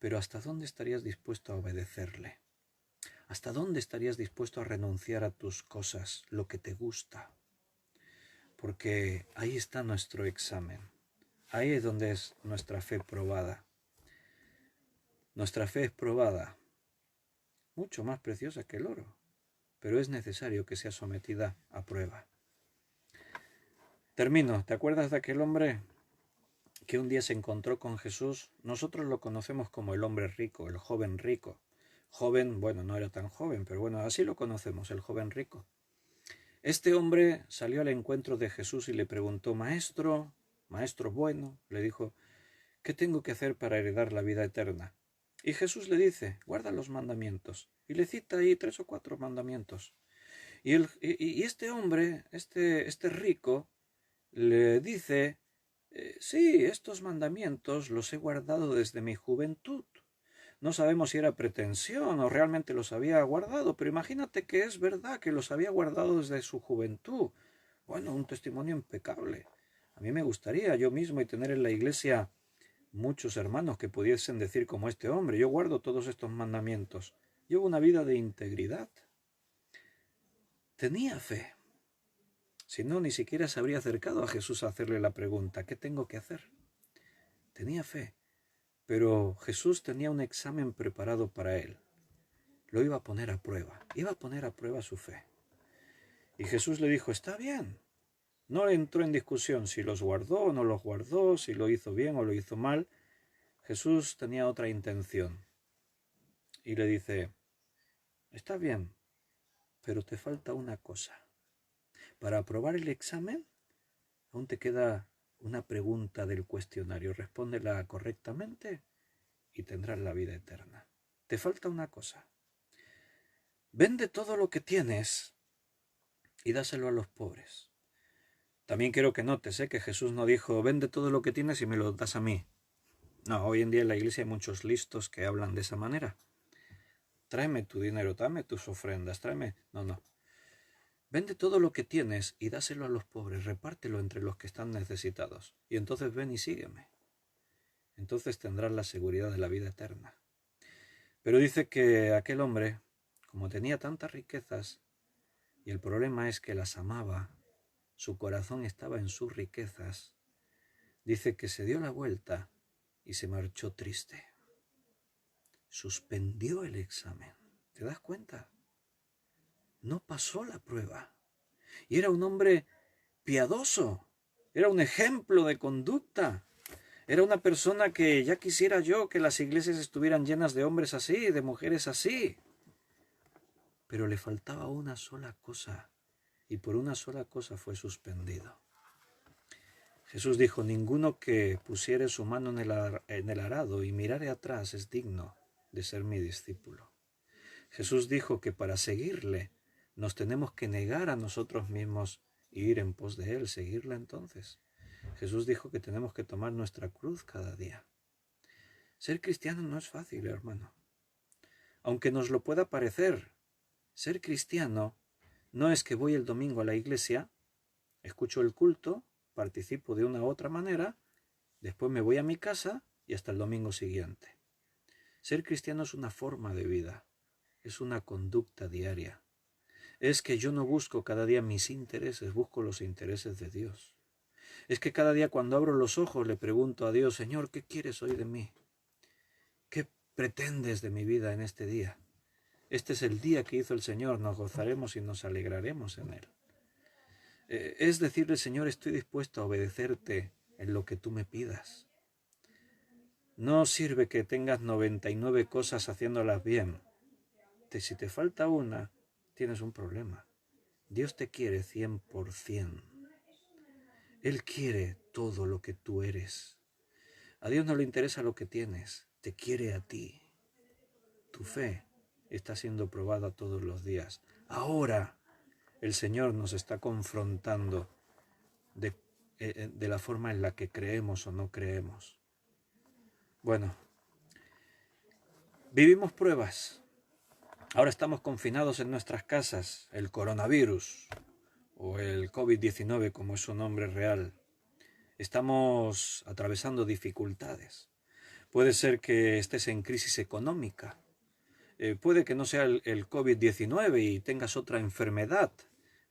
Pero ¿hasta dónde estarías dispuesto a obedecerle? ¿Hasta dónde estarías dispuesto a renunciar a tus cosas, lo que te gusta? Porque ahí está nuestro examen. Ahí es donde es nuestra fe probada. Nuestra fe es probada, mucho más preciosa que el oro, pero es necesario que sea sometida a prueba. Termino. ¿Te acuerdas de aquel hombre que un día se encontró con Jesús? Nosotros lo conocemos como el hombre rico, el joven rico. Joven, bueno, no era tan joven, pero bueno, así lo conocemos, el joven rico. Este hombre salió al encuentro de Jesús y le preguntó, maestro bueno, le dijo, ¿qué tengo que hacer para heredar la vida eterna? Y Jesús le dice, guarda los mandamientos. Y le cita ahí 3 o 4 mandamientos. Y este hombre, este rico, le dice, sí, estos mandamientos los he guardado desde mi juventud. No sabemos si era pretensión o realmente los había guardado, pero imagínate que es verdad que los había guardado desde su juventud. Bueno, un testimonio impecable. A mí me gustaría yo mismo y tener en la iglesia muchos hermanos que pudiesen decir como este hombre, yo guardo todos estos mandamientos. Llevo una vida de integridad. Tenía fe. Si no, ni siquiera se habría acercado a Jesús a hacerle la pregunta, ¿qué tengo que hacer? Tenía fe. Pero Jesús tenía un examen preparado para él. Lo iba a poner a prueba. Iba a poner a prueba su fe. Y Jesús le dijo, está bien. No entró en discusión si los guardó o no los guardó, si lo hizo bien o lo hizo mal. Jesús tenía otra intención. Y le dice, está bien, pero te falta una cosa. Para aprobar el examen, aún te queda una pregunta del cuestionario. Respóndela correctamente y tendrás la vida eterna. Te falta una cosa. Vende todo lo que tienes y dáselo a los pobres. También quiero que notes que Jesús no dijo, vende todo lo que tienes y me lo das a mí. No, hoy en día en la iglesia hay muchos listos que hablan de esa manera. Tráeme tu dinero, tráeme tus ofrendas, tráeme... No. Vende todo lo que tienes y dáselo a los pobres, repártelo entre los que están necesitados. Y entonces ven y sígueme. Entonces tendrás la seguridad de la vida eterna. Pero dice que aquel hombre, como tenía tantas riquezas, y el problema es que las amaba, su corazón estaba en sus riquezas, dice que se dio la vuelta y se marchó triste. Suspendió el examen. ¿Te das cuenta? No pasó la prueba. Y era un hombre piadoso. Era un ejemplo de conducta. Era una persona que ya quisiera yo que las iglesias estuvieran llenas de hombres así, de mujeres así. Pero le faltaba una sola cosa. y por una sola cosa fue suspendido. Jesús dijo, ninguno que pusiere su mano en el arado y mirare atrás es digno de ser mi discípulo. Jesús dijo que para seguirle nos tenemos que negar a nosotros mismos e ir en pos de Él, seguirle entonces. Jesús dijo que tenemos que tomar nuestra cruz cada día. Ser cristiano no es fácil, hermano. Aunque nos lo pueda parecer, ser cristiano no es que voy el domingo a la iglesia, escucho el culto, participo de una u otra manera, después me voy a mi casa y hasta el domingo siguiente. Ser cristiano es una forma de vida, es una conducta diaria. Es que yo no busco cada día mis intereses, busco los intereses de Dios. Es que cada día cuando abro los ojos le pregunto a Dios, Señor, ¿qué quieres hoy de mí? ¿Qué pretendes de mi vida en este día? Este es el día que hizo el Señor, nos gozaremos y nos alegraremos en Él. Es decirle, Señor, estoy dispuesto a obedecerte en lo que tú me pidas. No sirve que tengas 99 cosas haciéndolas bien. Si te falta una, tienes un problema. Dios te quiere 100%. Él quiere todo lo que tú eres. A Dios no le interesa lo que tienes, te quiere a ti. Tu fe está siendo probada todos los días. Ahora el Señor nos está confrontando de la forma en la que creemos o no creemos. Bueno, vivimos pruebas. Ahora estamos confinados en nuestras casas. El coronavirus o el COVID-19, como es su nombre real. Estamos atravesando dificultades. Puede ser que estés en crisis económica. Puede que no sea el COVID-19 y tengas otra enfermedad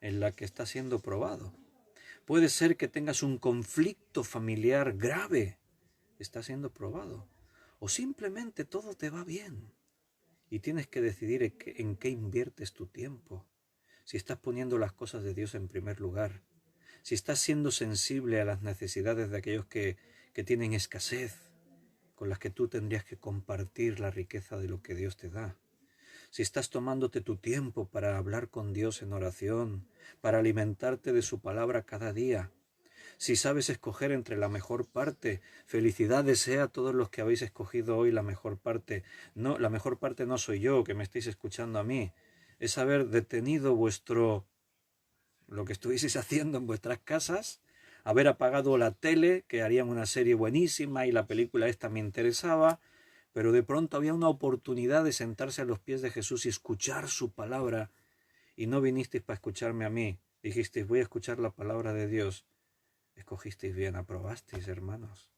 en la que estás siendo probado. Puede ser que tengas un conflicto familiar grave, está siendo probado. O simplemente todo te va bien y tienes que decidir en qué inviertes tu tiempo. Si estás poniendo las cosas de Dios en primer lugar, si estás siendo sensible a las necesidades de aquellos que tienen escasez, con las que tú tendrías que compartir la riqueza de lo que Dios te da. Si estás tomándote tu tiempo para hablar con Dios en oración, para alimentarte de su palabra cada día. Si sabes escoger entre la mejor parte, felicidades sea a todos los que habéis escogido hoy la mejor parte. No, la mejor parte no soy yo, que me estáis escuchando a mí. Es haber detenido lo que estuvieseis haciendo en vuestras casas, haber apagado la tele, que harían una serie buenísima y la película esta me interesaba, pero de pronto había una oportunidad de sentarse a los pies de Jesús y escuchar su palabra, y no vinisteis para escucharme a mí, dijisteis voy a escuchar la palabra de Dios. Escogisteis bien, aprobasteis, hermanos.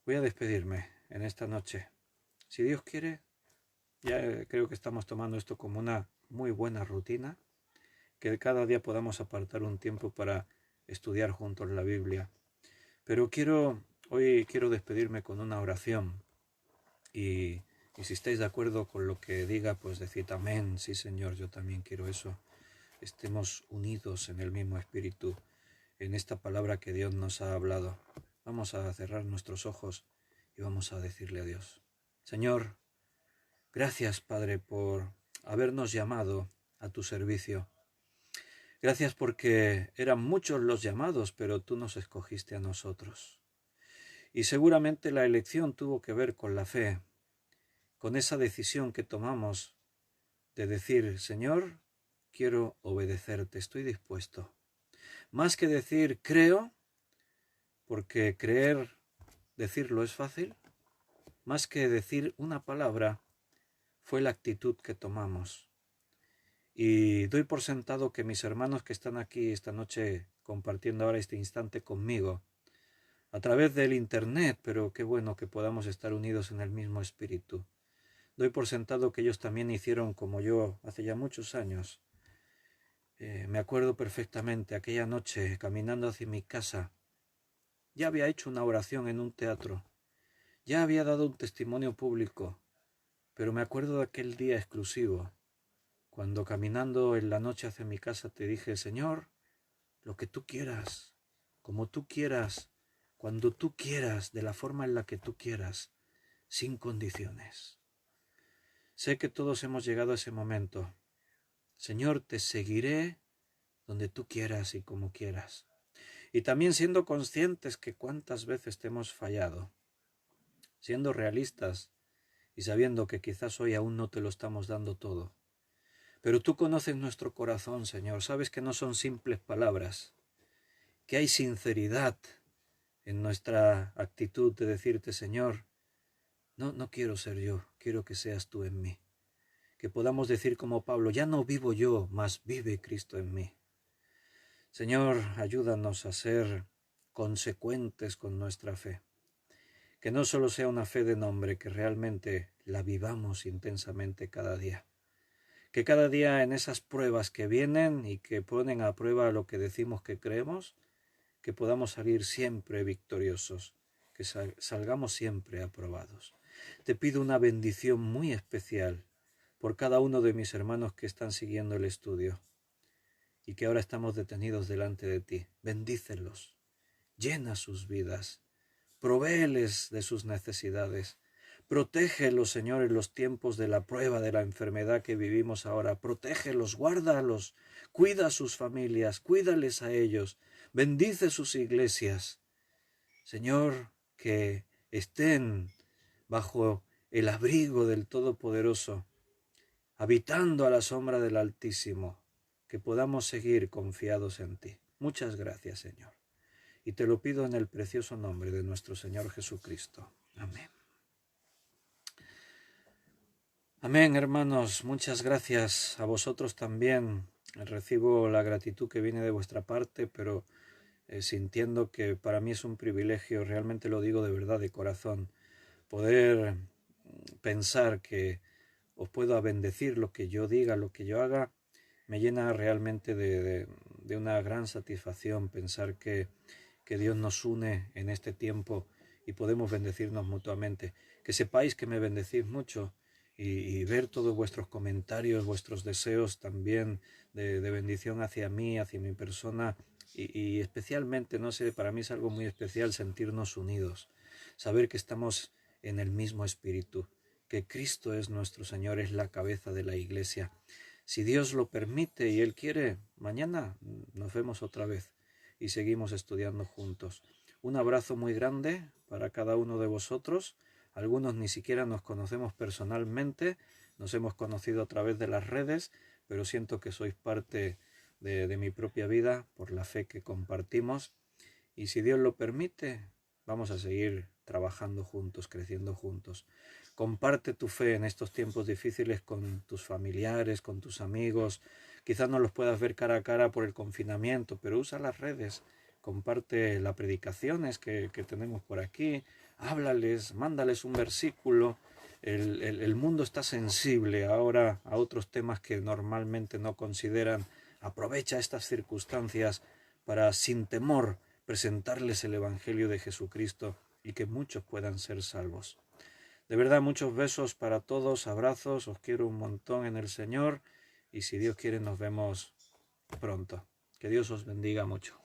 Voy a despedirme en esta noche. Si Dios quiere, ya creo que estamos tomando esto como una muy buena rutina, que cada día podamos apartar un tiempo para estudiar juntos la Biblia. Pero hoy quiero despedirme con una oración y si estáis de acuerdo con lo que diga, pues decid amén, sí Señor, yo también quiero eso. Estemos unidos en el mismo espíritu, en esta palabra que Dios nos ha hablado. Vamos a cerrar nuestros ojos y vamos a decirle a Dios. Señor, gracias Padre por habernos llamado a tu servicio. Gracias porque eran muchos los llamados, pero tú nos escogiste a nosotros. Y seguramente la elección tuvo que ver con la fe, con esa decisión que tomamos de decir, Señor, quiero obedecerte, estoy dispuesto. Más que decir creo, porque decirlo es fácil, más que decir una palabra, fue la actitud que tomamos. Y doy por sentado que mis hermanos que están aquí esta noche compartiendo ahora este instante conmigo, a través del internet, pero qué bueno que podamos estar unidos en el mismo espíritu. Doy por sentado que ellos también hicieron como yo hace ya muchos años. Me acuerdo perfectamente aquella noche caminando hacia mi casa. Ya había hecho una oración en un teatro. Ya había dado un testimonio público. Pero me acuerdo de aquel día exclusivo, cuando caminando en la noche hacia mi casa te dije, Señor, lo que tú quieras, como tú quieras, cuando tú quieras, de la forma en la que tú quieras, sin condiciones. Sé que todos hemos llegado a ese momento. Señor, te seguiré donde tú quieras y como quieras. Y también siendo conscientes que cuántas veces te hemos fallado, siendo realistas y sabiendo que quizás hoy aún no te lo estamos dando todo. Pero tú conoces nuestro corazón, Señor, sabes que no son simples palabras, que hay sinceridad en nuestra actitud de decirte, Señor, no quiero ser yo, quiero que seas tú en mí. Que podamos decir como Pablo, ya no vivo yo, mas vive Cristo en mí. Señor, ayúdanos a ser consecuentes con nuestra fe. Que no solo sea una fe de nombre, que realmente la vivamos intensamente cada día. Que cada día en esas pruebas que vienen y que ponen a prueba lo que decimos que creemos, que podamos salir siempre victoriosos, que salgamos siempre aprobados. Te pido una bendición muy especial por cada uno de mis hermanos que están siguiendo el estudio y que ahora estamos detenidos delante de ti. Bendícelos, llena sus vidas, provéeles de sus necesidades. Protégelos, Señor, en los tiempos de la prueba de la enfermedad que vivimos ahora. Protégelos, guárdalos, cuida a sus familias, cuídales a ellos, bendice sus iglesias. Señor, que estén bajo el abrigo del Todopoderoso, habitando a la sombra del Altísimo, que podamos seguir confiados en ti. Muchas gracias, Señor. Y te lo pido en el precioso nombre de nuestro Señor Jesucristo. Amén. Amén, hermanos. Muchas gracias a vosotros también. Recibo la gratitud que viene de vuestra parte, pero sintiendo que para mí es un privilegio, realmente lo digo de verdad, de corazón, poder pensar que os puedo bendecir lo que yo diga, lo que yo haga, me llena realmente de una gran satisfacción pensar que Dios nos une en este tiempo y podemos bendecirnos mutuamente. Que sepáis que me bendecís mucho y ver todos vuestros comentarios, vuestros deseos también de bendición hacia mí, hacia mi persona y especialmente, no sé, para mí es algo muy especial sentirnos unidos, saber que estamos en el mismo espíritu, que Cristo es nuestro Señor, es la cabeza de la iglesia. Si Dios lo permite y Él quiere, mañana nos vemos otra vez y seguimos estudiando juntos. Un abrazo muy grande para cada uno de vosotros. Algunos ni siquiera nos conocemos personalmente, nos hemos conocido a través de las redes, pero siento que sois parte de mi propia vida por la fe que compartimos. Y si Dios lo permite, vamos a seguir trabajando juntos, creciendo juntos. Comparte tu fe en estos tiempos difíciles con tus familiares, con tus amigos. Quizás no los puedas ver cara a cara por el confinamiento, pero usa las redes. Comparte las predicaciones que tenemos por aquí. Háblales, mándales un versículo. El mundo está sensible ahora a otros temas que normalmente no consideran. Aprovecha estas circunstancias para, sin temor, presentarles el Evangelio de Jesucristo y que muchos puedan ser salvos. De verdad, muchos besos para todos, abrazos, os quiero un montón en el Señor y si Dios quiere nos vemos pronto. Que Dios os bendiga mucho.